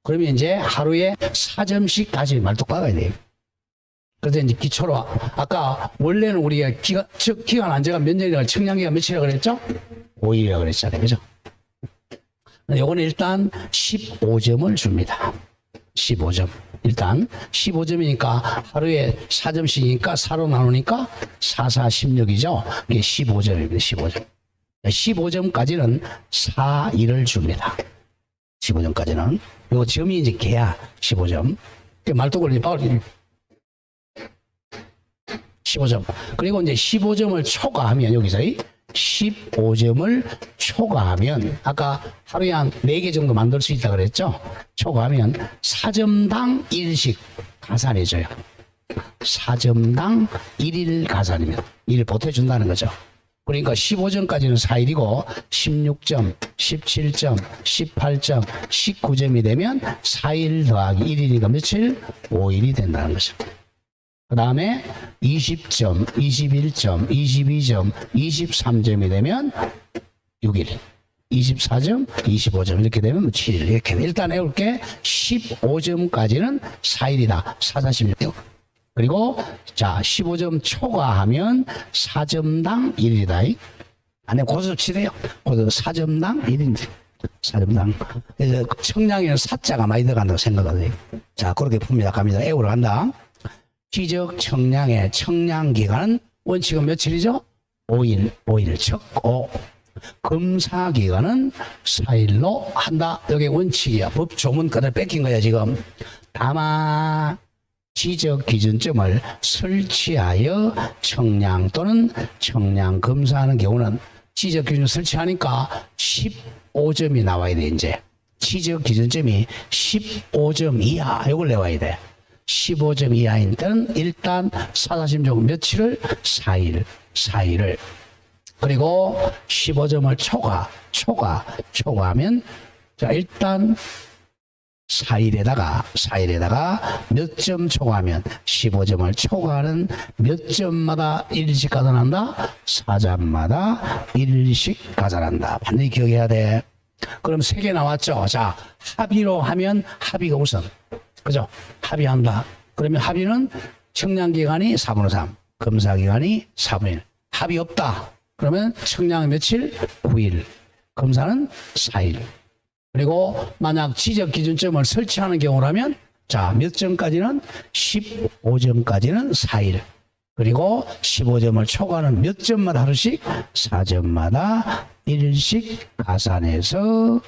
그러면 이제 하루에 4점씩 다시 말뚝박아야 돼요. 그래서 이제 기초로 아까 원래는 우리가 기간 안제가 몇 년이라고 청량기가 며칠이라고 그랬죠? 5일이라고 그랬잖아요. 그죠? 요거는 일단 15점을 줍니다. 15점. 일단 15점이니까 하루에 4점씩이니까 4로 나누니까 4, 4, 16이죠. 이게 15점입니다. 15점. 15점까지는 4일을 줍니다. 15점까지는. 요 점이 이제 개야. 15점. 말뚝을 이제 15점. 그리고 이제 15점을 초과하면 여기서 15점을 초과하면 아까 하루에 한 4개 정도 만들 수 있다 그랬죠? 초과하면 4점당 1씩 가산해줘요. 4점당 1일 가산이면 1일 보태준다는 거죠. 그러니까 15점까지는 4일이고 16점, 17점, 18점, 19점이 되면 4일 더하기 1일이니까 며칠? 5일이 된다는 거죠. 그 다음에 20점, 21점, 22점, 23점이 되면 6일, 24점, 25점 이렇게 되면 7일 이렇게 일단 외울게 15점까지는 4일이다. 4, 46. 그리고 자 15점 초과하면 4점당 1일이다. 안에 고수 치래요. 고수 4점당 1일인데 4점당. 그래서 청량에는 사자가 많이 들어간다고 생각하세요. 자 그렇게 풉니다. 갑니다. 외우러 간다. 지적 청량의 청량 기간은 원칙은 며칠이죠? 5일 즉 5. 검사 기간은 4일로 한다. 이게 원칙이야. 법 조문 그대로 뺏긴 거야 지금. 다만 지적 기준점을 설치하여 청량 또는 청량 검사하는 경우는 지적 기준 설치하니까 15점이 나와야 돼. 이제 지적 기준점이 15점 이하 이걸 내와야 돼. 15점 이하인 때는 일단 사사심종 며칠을 4일을 그리고 15점을 초과하면 자 일단 4일에다가 몇 점 초과하면 15점을 초과하는 몇 점마다 1일씩 가산한다? 4점마다 1일씩 가산한다. 반드시 기억해야 돼. 그럼 3개 나왔죠? 자, 합의로 하면 합의가 우선. 그죠? 합의한다. 그러면 합의는 청량기간이 4분의 3, 검사기간이 4분의 1. 합의 없다. 그러면 청량은 며칠? 9일. 검사는 4일. 그리고 만약 지적 기준점을 설치하는 경우라면 자, 몇 점까지는? 15점까지는 4일. 그리고 15점을 초과하는 몇 점마다 하루씩? 4점마다 1일씩 가산해서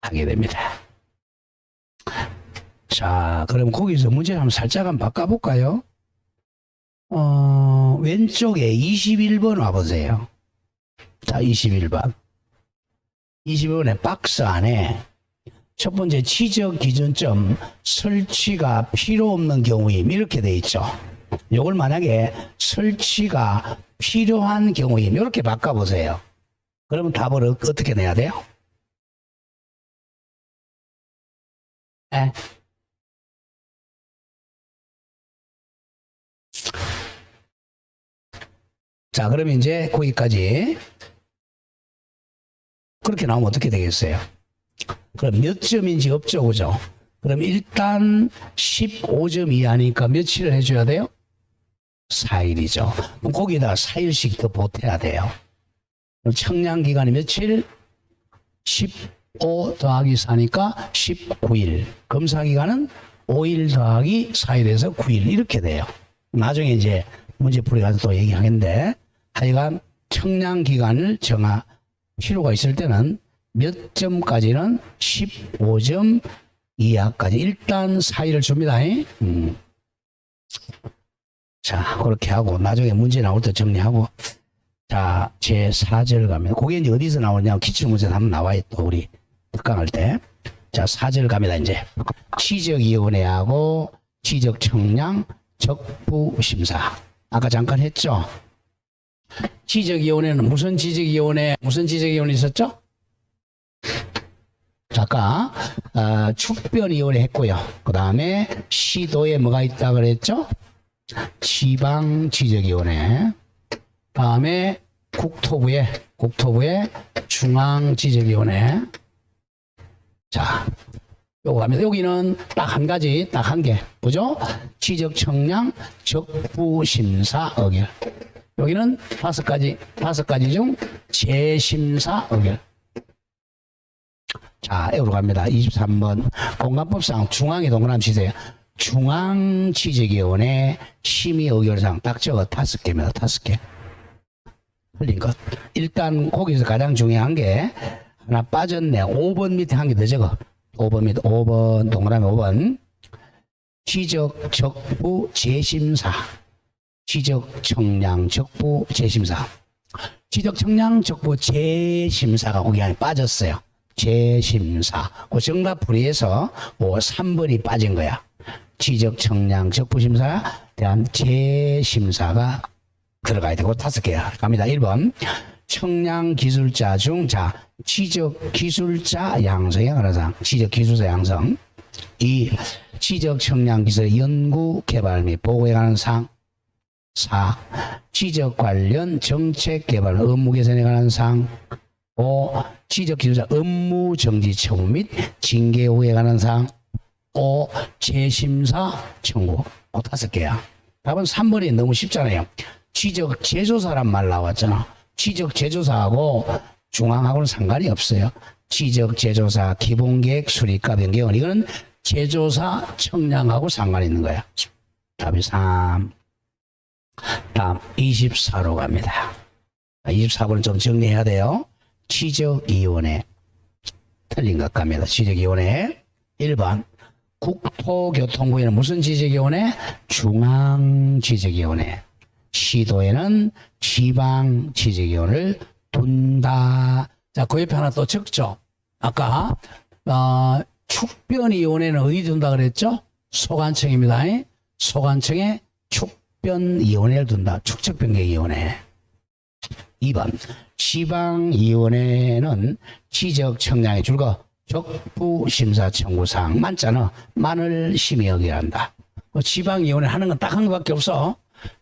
하게 됩니다. 자, 그럼 거기서 문제를 한번 살짝 한번 바꿔볼까요? 왼쪽에 21번 와보세요. 자, 21번. 21번의 박스 안에 첫 번째 지적 기준점 설치가 필요 없는 경우임 이렇게 돼 있죠. 이걸 만약에 설치가 필요한 경우임 이렇게 바꿔보세요. 그러면 답을 어떻게 내야 돼요? 에? 자, 그러면 이제 거기까지 그렇게 나오면 어떻게 되겠어요? 그럼 몇 점인지 없죠, 그죠? 그럼 일단 15점 이하니까 며칠을 해줘야 돼요? 4일이죠. 그럼 거기다 4일씩 더 보태야 돼요. 그럼 청량기간이 며칠? 15 더하기 4니까 19일. 검사기간은 5일 더하기 4일에서 9일 이렇게 돼요. 나중에 이제 문제풀이 가서 또 얘기하겠는데 하여간 청량기간을 정할 필요가 있을 때는 몇 점까지는 15점 이하까지 일단 4일을 줍니다. 자, 그렇게 하고 나중에 문제 나올 때 정리하고 자, 제 4절 가면 그게 이제 어디서 나오냐 기출문제 한번 나와요. 또 우리 특강할 때. 자, 4절 갑니다. 이제 지적위원회하고 지적청량 적부심사 아까 잠깐 했죠. 지적위원회는 무슨 지적위원회 있었죠? 아까 축변위원회 했고요. 그 다음에 시도에 뭐가 있다 그랬죠? 지방지적위원회. 다음에 국토부에 중앙지적위원회. 자, 요거 합니다. 여기는 딱 한 가지, 딱 한 개. 뭐죠? 지적청량 적부심사 의결. 여기는 다섯 가지 중 재심사 의결. 자, A로 갑니다. 23번. 공간법상 중앙에 동그라미 치세요. 중앙지적위원회 심의 의결상 딱 적어 5개입니다. 5개. 틀린 것. 일단 거기서 가장 중요한 게 하나 빠졌네. 5번 밑에 한 개 더 적어. 5번 밑에 5번 동그라미 5번. 지적적부 재심사. 지적청량 적부 재심사. 지적청량 적부 재심사가 거기 안에 빠졌어요. 재심사. 그 정답 풀이해서 3번이 빠진 거야. 지적청량 적부심사에 대한 재심사가 들어가야 되고 5개야. 갑니다. 1번. 청량기술자 중, 자, 지적기술자 양성에 관한 사항. 지적기술자 양성. 2. 지적청량기술 연구개발 및 보고에 관한 사항. 4. 지적 관련 정책 개발 업무 개선에 관한 사항. 5. 지적기술자 업무 정지 처분 및 징계 후에 관한 사항. 5. 재심사 청구. 5개야. 답은 3번이 너무 쉽잖아요. 지적 제조사란 말 나왔잖아. 지적 제조사하고 중앙하고는 상관이 없어요. 지적 제조사 기본계획 수립과 변경은 이거는 제조사 청량하고 상관이 있는 거야. 답이 3. 다음 24로 갑니다. 24번은 좀 정리해야 돼요. 지적위원회. 틀린 것 갑니다. 지적위원회. 1번. 국토교통부에는 무슨 지적위원회? 중앙지적위원회. 시도에는 지방지적위원회를 둔다. 자, 그 옆에 하나 또 적죠. 아까 축변위원회는 어디 둔다 그랬죠? 소관청입니다. 소관청에 축변위원회를 둔다. 축척변경위원회. 2번. 지방위원회는 지적청량에 줄거 적부심사 청구사항. 만자는 만을 심의 의결한다. 지방위원회 하는 건 딱 한 개밖에 없어.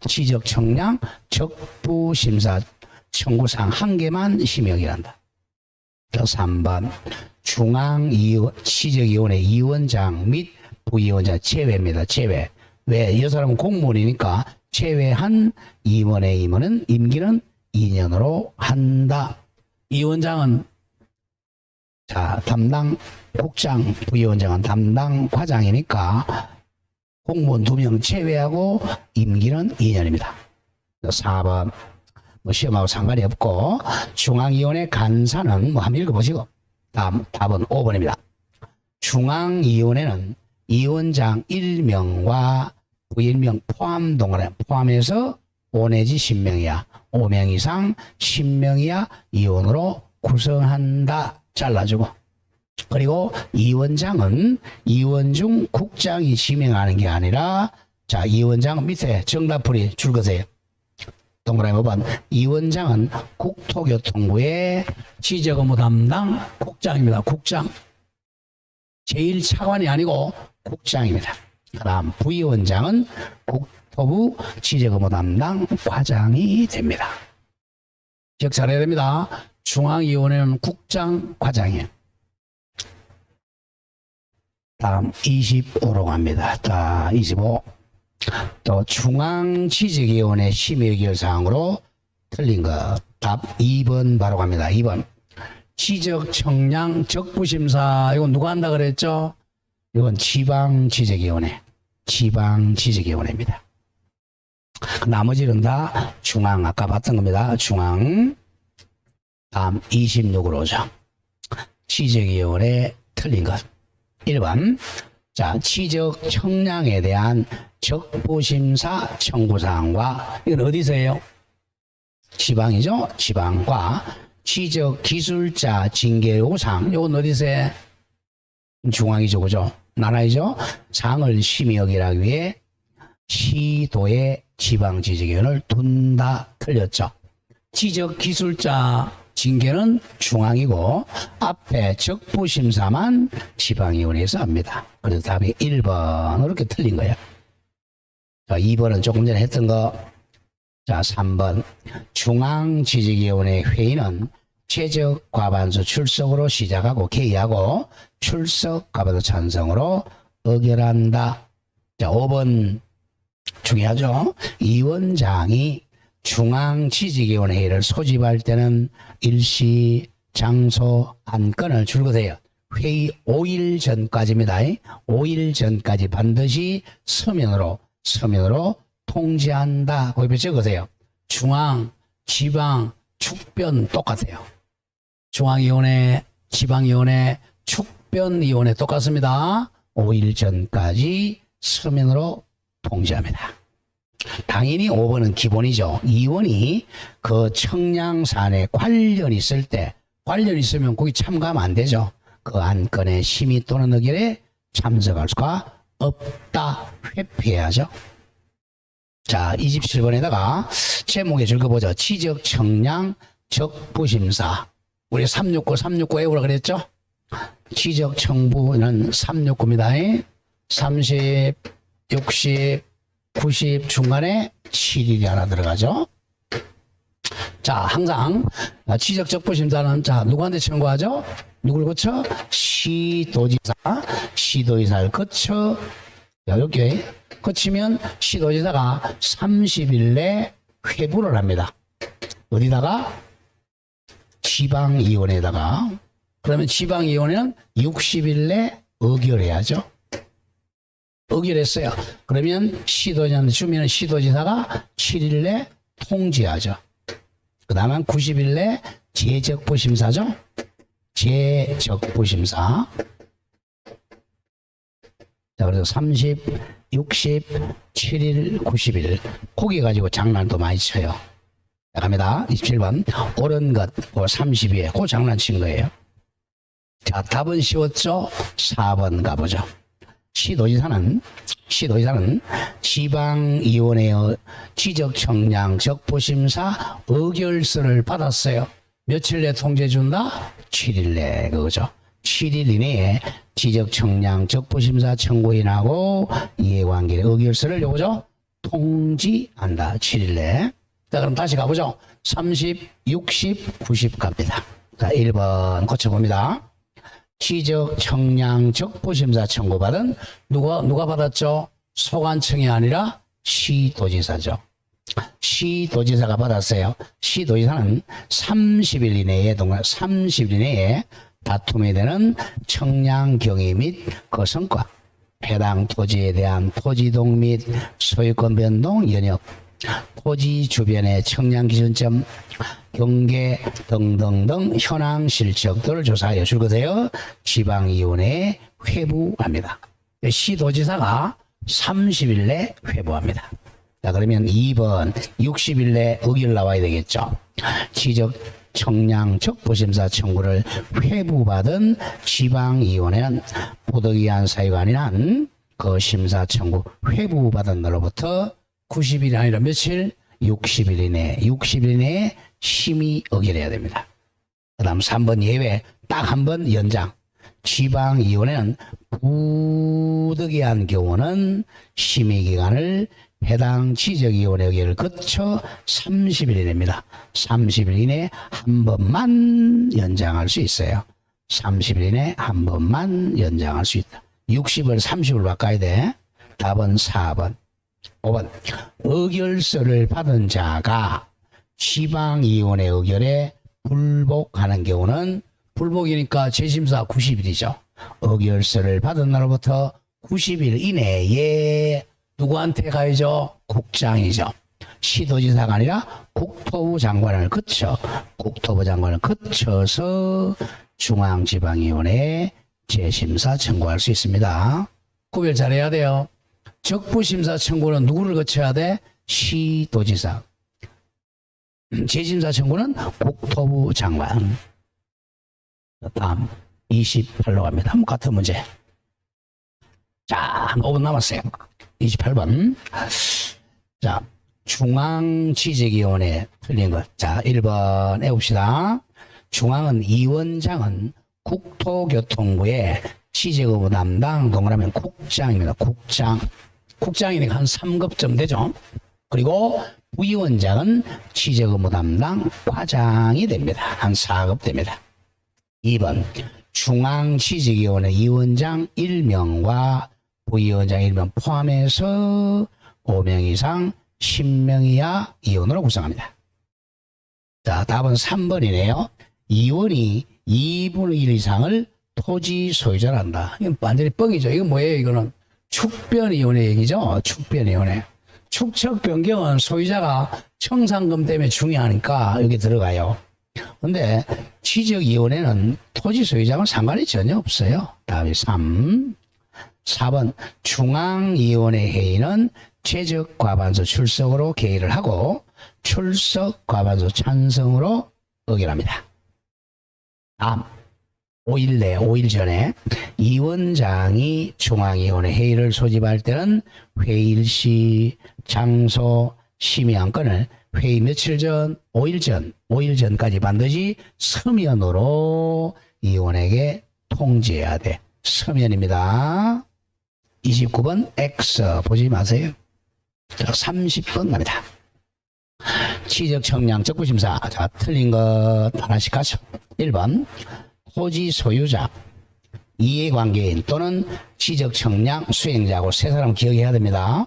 지적청량 적부심사 청구사항 한 개만 심의 의결한다. 3번. 지적위원회 위원장 및 부위원장 제외입니다. 제외. 왜? 이 사람은 공무원이니까 제외한 임원의 임원은 임기는 2년으로 한다. 이 원장은 자 담당 국장, 부위원장은 담당 과장이니까 공무원 2명 제외하고 임기는 2년입니다. 4번 뭐 시험하고 상관이 없고 중앙위원회 간사는 뭐 한번 읽어보시고 다음 답은 5번입니다. 중앙위원회는 위원장 1명과 부위 1명 포함해서 5 내지 10명이야. 5명 이상 10명이야 위원으로 구성한다. 잘라주고. 그리고 위원장은 위원 중 국장이 지명하는 게 아니라 자 위원장 밑에 정답풀이 줄거세요. 동그라미 5번 위원장은 국토교통부의 지적업무 담당 국장입니다. 국장. 제1차관이 아니고 국장입니다. 그 다음 부위원장은 국토부 지적업무 담당 과장이 됩니다. 기억 잘해야 됩니다. 중앙위원회는 국장, 과장이에요. 다음 25로 갑니다. 자, 25. 또 중앙지적위원회 심의의결사항으로 틀린 거. 답 2번 바로 갑니다. 2번. 지적청량 적부심사 이건 누가 한다 그랬죠? 이건 지방지적위원회. 지방지적위원회입니다. 나머지는 다 중앙 아까 봤던 겁니다. 중앙. 다음 26으로 오죠. 지적위원회 틀린 것. 1번. 자, 지적 청량에 대한 적부심사 청구사항과 이건 어디서 해요? 지방이죠? 지방과 지적 기술자 징계 요구사항 이건 어디서 해? 중앙이죠. 그죠? 나라이죠? 사항을 심의 여기라기 위해 시도의 지방지적위원회를 둔다. 틀렸죠? 지적 기술자 징계는 중앙이고 앞에 적부심사만 지방위원회에서 합니다. 그래서 답이 1번 이렇게 틀린 거예요. 자, 2번은 조금 전에 했던 거. 자, 3번 중앙지적위원회 회의는 최적 과반수 출석으로 시작하고 개의하고 출석 과반수 찬성으로 의결한다. 자, 5번 중요하죠. 위원장이 중앙지적위원회를 소집할 때는 일시, 장소, 안건을 줄거세요. 회의 5일 전까지입니다. 5일 전까지 반드시 서면으로 통지한다. 거기에 적으세요. 중앙, 지방, 축변 똑같아요. 중앙위원회, 지방위원회, 축변위원회 똑같습니다. 5일 전까지 서면으로 통지합니다. 당연히 5번은 기본이죠. 2번이 그 청량 사안에 관련이 있을 때, 관련이 있으면 거기 참가하면 안 되죠. 그 안건의 심의 또는 의결에 참석할 수가 없다. 회피해야죠. 자, 27번에다가 제목에 적어보죠. 지적 청량 적부심사. 우리 369 외우라 그랬죠? 지적 청부는 369입니다. 30, 60, 90 중간에 7일이 하나 들어가죠. 자, 항상 지적 적부심사는 자 누구한테 청구하죠? 누굴 거쳐? 시도지사. 시도지사를 거쳐 이렇게 거치면 시도지사가 30일 내 회부를 합니다. 어디다가? 지방위원회에다가. 그러면 지방위원회는 60일 내 의결해야죠. 의결했어요. 그러면 시도지사한테 주면 시도지사가 7일 내 통지하죠. 그 다음에 90일 내 재적부심사죠. 재적부심사. 자, 그래서 30, 60, 7일, 90일. 고기 가지고 장난도 많이 쳐요. 자, 갑니다. 27번. 옳은 것, 30일. 그 장난친 거예요. 자, 답은 쉬웠죠? 4번 가보죠. 시도지사는 지방위원회의 지적청량 적부심사 의결서를 받았어요. 며칠 내 통지해 준다? 7일 내 그거죠. 7일 이내에 지적청량 적부심사 청구인하고 이해관계 의결서를 요거죠. 통지한다. 7일 내. 자, 그럼 다시 가보죠. 30, 60, 90 갑니다. 자, 1번 고쳐봅니다. 지적 청량 적부심사 청구받은 누가 받았죠? 소관청이 아니라 시도지사죠. 시도지사가 받았어요. 시도지사는 30일 이내에 30일 이내에 다툼이 되는 청량 경위 및 그 성과, 해당 토지에 대한 토지동 및 소유권 변동 연역, 토지 주변의 청량 기준점, 경계 등등등 현황 실적들을 조사하여 줄것하여 지방위원회에 회부합니다. 시도지사가 30일 내 회부합니다. 자, 그러면 2번 60일 내 의결 나와야 되겠죠. 지적 청량 적부심사 청구를 회부받은 지방위원회는 보도기한 사유가 아닌 그 심사 청구 회부받은 날로부터 90일이 아니라 며칠? 60일 이내에 심의 의결해야 됩니다. 그 다음 3번 예외 딱 한 번 연장. 지방위원회는 부득이한 경우는 심의기간을 해당 지적위원회 의결을 거쳐 30일 이내입니다. 30일 이내에 한 번만 연장할 수 있어요. 30일 이내에 한 번만 연장할 수 있다. 60을 30을 바꿔야 돼. 답은 4번. 5번 의결서를 받은 자가 지방위원회 의결에 불복하는 경우는 불복이니까 재심사 90일이죠. 의결서를 받은 날로부터 90일 이내에 누구한테 가야죠? 국장이죠. 시도지사가 아니라 국토부 장관을 거쳐서 중앙지방위원회에 재심사 청구할 수 있습니다. 구별 잘해야 돼요. 적부심사 청구는 누구를 거쳐야 돼? 시도지사. 재심사 청구는 국토부 장관. 다음 28로 갑니다. 한번 같은 문제. 자, 한 5분 남았어요. 28번. 자, 중앙지적위원회 틀린 것. 자, 1번 해봅시다. 중앙은 위원장은 국토교통부의 지적의무 담당 동그라면 국장입니다. 국장이니까 한 3급쯤 되죠. 그리고 부위원장은 지적의무 담당 과장이 됩니다. 한 4급 됩니다. 2번 중앙지적위원회 위원장 1명과 부위원장 1명 포함해서 5명 이상 10명 이하 위원으로 구성합니다. 자, 답은 3번이네요. 위원이 2분의 1 이상을 토지 소유자로 한다. 이건 완전히 뻥이죠. 이건 뭐예요? 이거는 축변위원회 얘기죠. 축변위원회. 축척 변경은 소유자가 청산금 때문에 중요하니까 여기 들어가요. 근데 지적위원회는 토지 소유자와 상관이 전혀 없어요. 다음이 3. 4번 중앙위원회 회의는 최적과반수 출석으로 개의를 하고 출석과반수 찬성으로 의결합니다. 다음 5일 전에 위원장이 중앙위원회 회의를 소집할 때는 회의일시, 장소, 심의안건을 회의 며칠 전, 5일 전까지 반드시 서면으로 위원에게 통지해야 돼. 서면입니다. 29번 X 보지 마세요. 자, 30번 갑니다. 지적 청량 적부심사. 자, 틀린 것 하나씩 가죠. 1번 토지 소유자, 이해관계인 또는 지적 청량 수행자고 세 사람 기억해야 됩니다.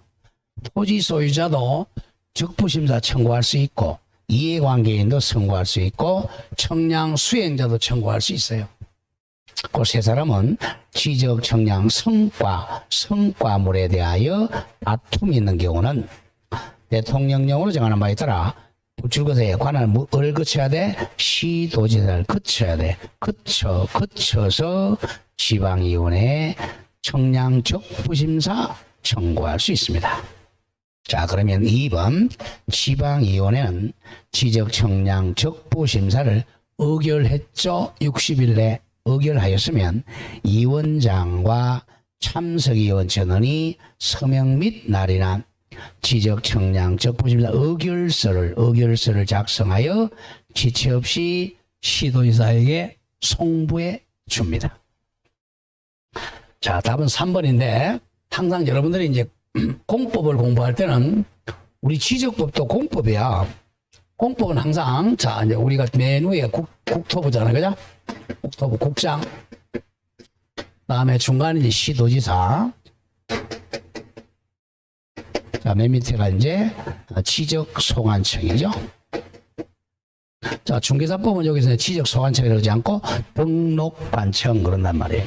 토지 소유자도 적부심사 청구할 수 있고 이해관계인도 청구할 수 있고 청량 수행자도 청구할 수 있어요. 그 세 사람은 지적 청량 성과물에 대하여 다툼이 있는 경우는 대통령령으로 정하는 바에 따라 부출것에 관한 뭘 거쳐야 돼? 시도지사를 거쳐야 돼. 거쳐서 지방위원회에 청량 적부심사 청구할 수 있습니다. 자, 그러면 2번 지방위원회는 지적 청량 적부심사를 의결했죠. 60일 내 의결하였으면 위원장과 참석위원 전원이 서명 및 날인한 지적 청량 적부심사 의결서를 작성하여 지체 없이 시도지사에게 송부해 줍니다. 자, 답은 3번인데 항상 여러분들이 이제 공법을 공부할 때는 우리 지적법도 공법이야. 공법은 항상 자, 이제 우리가 맨 위에 국토부잖아요. 그죠? 국토부 국장. 다음에 중간에 이제 시도지사. 자, 맨 밑에가 이제 지적소관청이죠. 자, 중개사법은 여기서 지적소관청이 그러지 않고 등록관청 그런단 말이에요.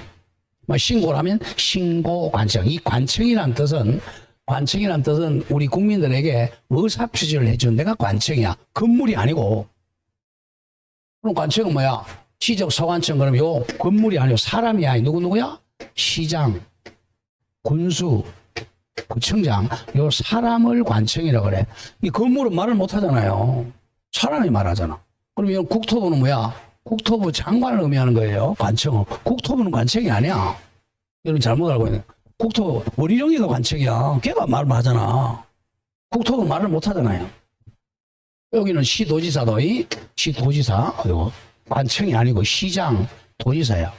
뭐 신고를 하면 신고관청. 이 관청이란 뜻은 우리 국민들에게 의사표시를 해주는 데가 관청이야. 건물이 아니고. 그럼 관청은 뭐야? 지적소관청 그러면 요 건물이 아니고 사람이야. 누구야? 시장, 군수, 구청장, 요 사람을 관청이라고 그래. 이 건물은 말을 못 하잖아요. 사람이 말하잖아. 그럼 이 국토부는 뭐야? 국토부 장관을 의미하는 거예요. 관청은. 국토부는 관청이 아니야. 여러분 잘못 알고 있네. 국토부, 원희룡이가 관청이야. 걔가 말을 하잖아. 국토부는 말을 못 하잖아요. 여기는 시도지사도, 시도지사, 요 관청이 아니고 시장, 도지사야.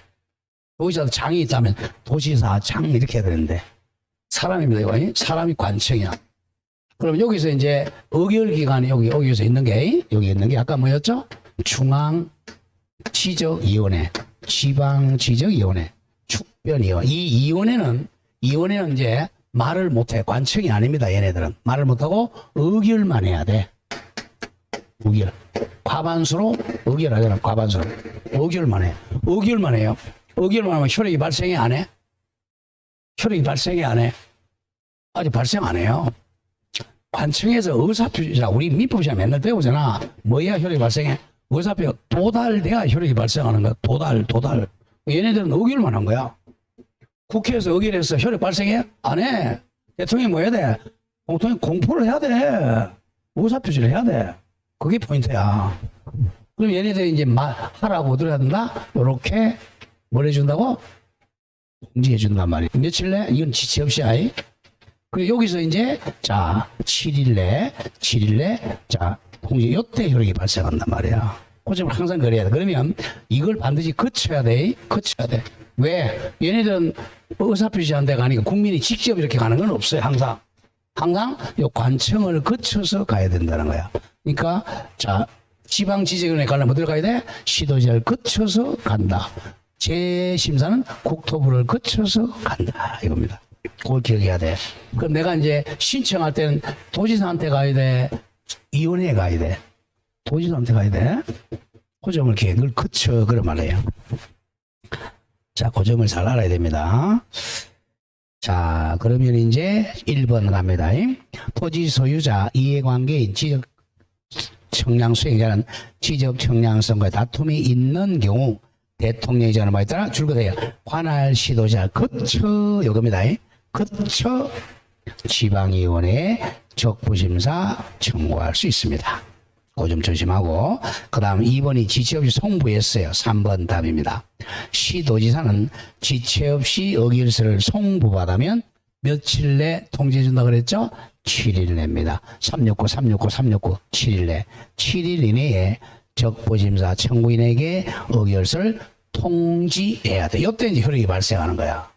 도지사도 장이 있다면 도지사, 장 이렇게 해야 되는데. 사람입니다. 이거. 사람이 관청이야. 그럼 여기서 이제 의결기관이 여기서 있는 게, 여기 있는 게 아까 뭐였죠? 중앙지적위원회, 지방지적위원회, 축변위원회. 이 위원회는 이제 말을 못해. 관청이 아닙니다. 얘네들은. 말을 못하고 의결만 해야 돼. 의결. 과반수로 의결하잖아. 과반수로. 의결만 해. 의결만 해요. 의결만 하면 효력이 발생이 안 해? 효력이 발생이 안 해? 아직 발생 안 해요. 관청에서 의사표시자, 우리 민법시험 맨날 배우잖아. 뭐야 효력이 발생해? 의사표 도달돼야 효력이 발생하는 거야. 도달. 얘네들은 의결만 한 거야. 국회에서 의결해서 효력 발생해? 안 해. 대통령이 뭐 해야 돼? 대통령이 공포를 해야 돼. 의사표시를 해야 돼. 그게 포인트야. 그럼 얘네들이 이제 하라고 들어야 된다? 요렇게 뭘 해준다고? 통지해 준단 말이야. 며칠 내? 이건 지체 없이 아이. 그리고 여기서 이제 자 7일 내 자 통지 요때 효력이 발생한단 말이야. 그 점을 항상 그래야 돼. 그러면 이걸 반드시 거쳐야 돼. 왜? 얘네들은 의사표시한 데가 아니고 국민이 직접 이렇게 가는 건 없어요. 항상 요 관청을 거쳐서 가야 된다는 거야. 그러니까 자 지방지적위원회 가려면 어디를 가야 돼? 시도지사를 거쳐서 간다. 재심사는 국토부를 거쳐서 간다 이겁니다. 그걸 기억해야 돼. 그럼 내가 이제 신청할 때는 도지사한테 가야 돼? 위원회에 가야 돼? 도지사한테 가야 돼? 그 점을 이렇게 늘 거쳐 그런 말이에요. 자, 그 점을 잘 알아야 됩니다. 자, 그러면 이제 1번 갑니다. 토지 소유자 이해관계인 지적 청량 수행자는 지적 청량성과 다툼이 있는 경우 대통령이 정하는 바에 따라 줄거돼요. 관할 시도자 거쳐 요겁니다. 거쳐 지방위원회에 적부심사 청구할 수 있습니다. 그 점 조심하고 그 다음 2번이 지체 없이 송부했어요. 3번 답입니다. 시도지사는 지체 없이 의결서를 송부받으면 며칠 내 통지해 준다 그랬죠? 7일 내입니다. 369 7일 내. 7일 이내에 적부심사 청구인에게 의결서를 통지해야 돼. 이때 이제 효력이 발생하는 거야.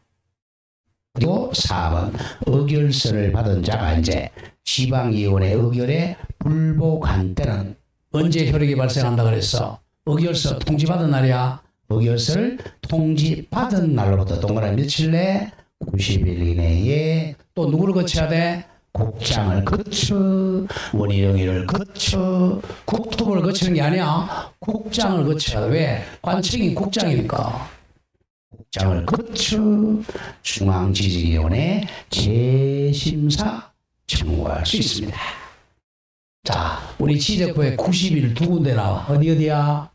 그리고 4번 의결서를 받은 자가 이제 지방위원회 의결에 불복한 때는 언제 효력이 발생한다 그랬어? 의결서 통지받은 날이야. 의결서를 통지받은 날로부터 동그라미 며칠 내 90일 이내에 또 누구를 거쳐야 돼? 국장을 거쳐, 원희룡이를 거쳐, 국토부를 거치는 게 아니야. 국장을 거쳐야 돼. 왜? 관청이 국장이니까. 국장을 거쳐 중앙지지위원회 재심사 청구할 수 있습니다. 자, 우리 지적부에 90일 두 군데 나와. 어디야?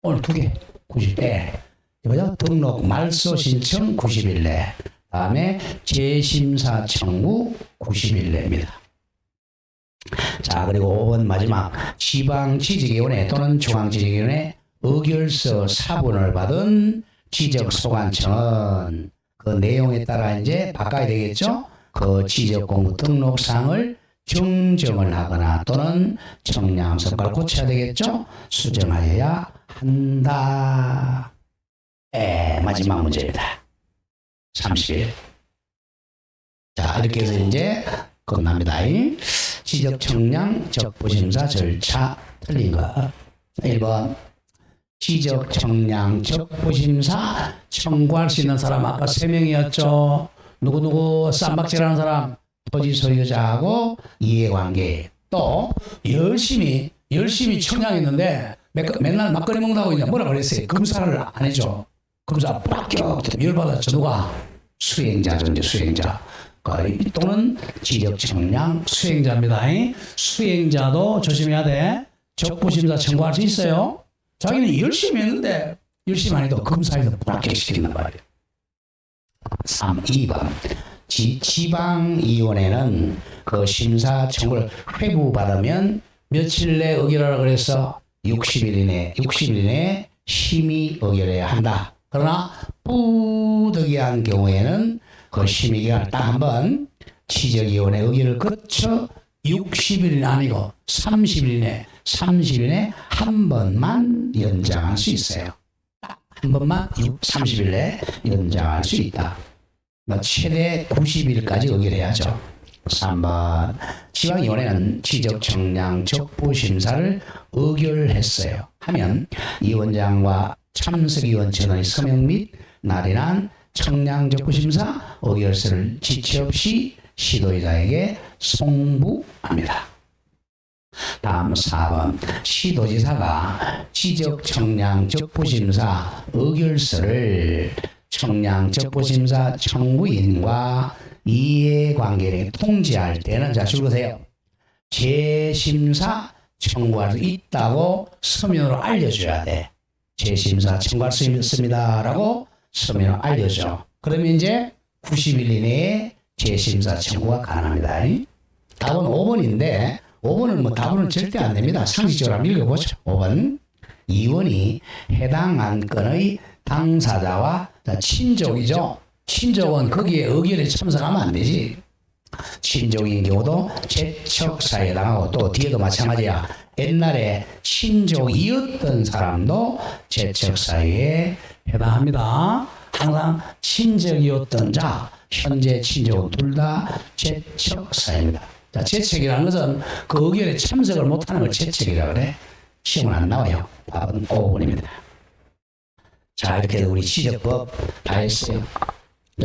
오늘 두 개. 90일. 이거죠? 등록 말소 신청 90일 내. 다음에 재심사 청구 90일 내입니다. 자, 그리고 5번 마지막 지방지적위원회 또는 중앙지적위원회 의결서 사본을 받은 지적소관청은 그 내용에 따라 이제 바꿔야 되겠죠? 그 지적공부 등록사항을 정정을 하거나 또는 청량성과를 고쳐야 되겠죠? 수정하여야 한다. 마지막 문제입니다. 30일. 자, 이렇게 해서 이제 끝납니다. 지적 청량 적부심사 절차 틀린 거. 1번 지적, 정량, 적부심사 청구할 수 있는 사람 아까 3명이었죠. 누구누구 쌈박질하는 사람 토지 소유자하고 이해관계. 또 열심히 청량했는데 맨날 막걸리 먹는다고 이제 뭐라 그랬어요. 검사를 안 해줘. 검사 빡겨 열받았죠. 누가? 수행자죠. 이제 수행자. 또는 지적 청량 수행자입니다. 수행자도 조심해야 돼. 적부심사 청구할 수 있어요. 자기는 열심히 했는데 열심히 안 해도 검사에서 불합격시키는 말이에요. 2번 지방위원회는 그 심사 청구를 회부받으면 며칠 내 의결하라 그래서 60일 이내 심의 의결해야 한다. 그러나 부득이한 경우에는 그 심의기간 딱 한 번 지적위원회 의결을 거쳐 60일이 아니고 30일 이내 한 번만 연장할 수 있어요. 딱 한 번만 30일 내에 연장할 수 있다. 최대 90일까지 의결해야죠. 3번 지방위원회는 지적 청량 적부심사를 의결했어요. 하면 위원장과 참석위원 전원의 서명 및 날인한 청량 적부심사 의결서를 지체 없이 시도지사에게 송부합니다. 다음 4번 시도지사가 지적 청량 적부심사 의결서를 청량 적부심사 청구인과 이해관계를 통지할 때는 자 줄거세요. 재심사 청구할 수 있다고 서면으로 알려줘야 돼. 재심사 청구할 수 있습니다라고 서면으로 알려줘. 그러면 이제 90일 이내에 재심사 청구가 가능합니다. 답은 5번인데 5번은 뭐 답은 절대 안 됩니다. 상식적으로 한번 읽어보죠. 5번 이원이 해당 안건의 당사자와 친족이죠. 친족은 거기에 의결에 참석하면 안 되지. 친족인 경우도 재척사에 해당하고 또 뒤에도 마찬가지야. 옛날에 친족이었던 사람도 재척사에 해당합니다. 항상 친족이었던 자, 현재 친족은 둘 다 재척사입니다. 자, 재척이라는 것은 그 의결에 참석을 못하는 걸 재척이라고 그래. 시험은 안 나와요. 답은 5번입니다. 자, 이렇게 우리 지적법 다 했어요.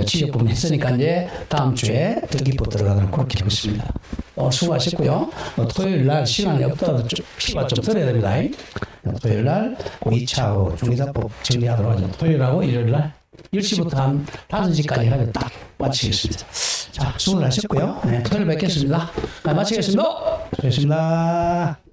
지적법 했으니까 이제 다음 주에 특기법 들어가도록 그렇게 하겠습니다. 수고하셨고요. 토요일 날 시간이 없더라도 피가 좀 덜어야 됩니다. 토요일 날 2차 중개사법 정리하도록 하죠. 토요일하고 일요일 날 10시부터 한 5시까지 하면 딱 마치겠습니다. 자, 수고하셨고요. 네, 토요일 뵙겠습니다. 마치겠습니다. 수고하셨습니다.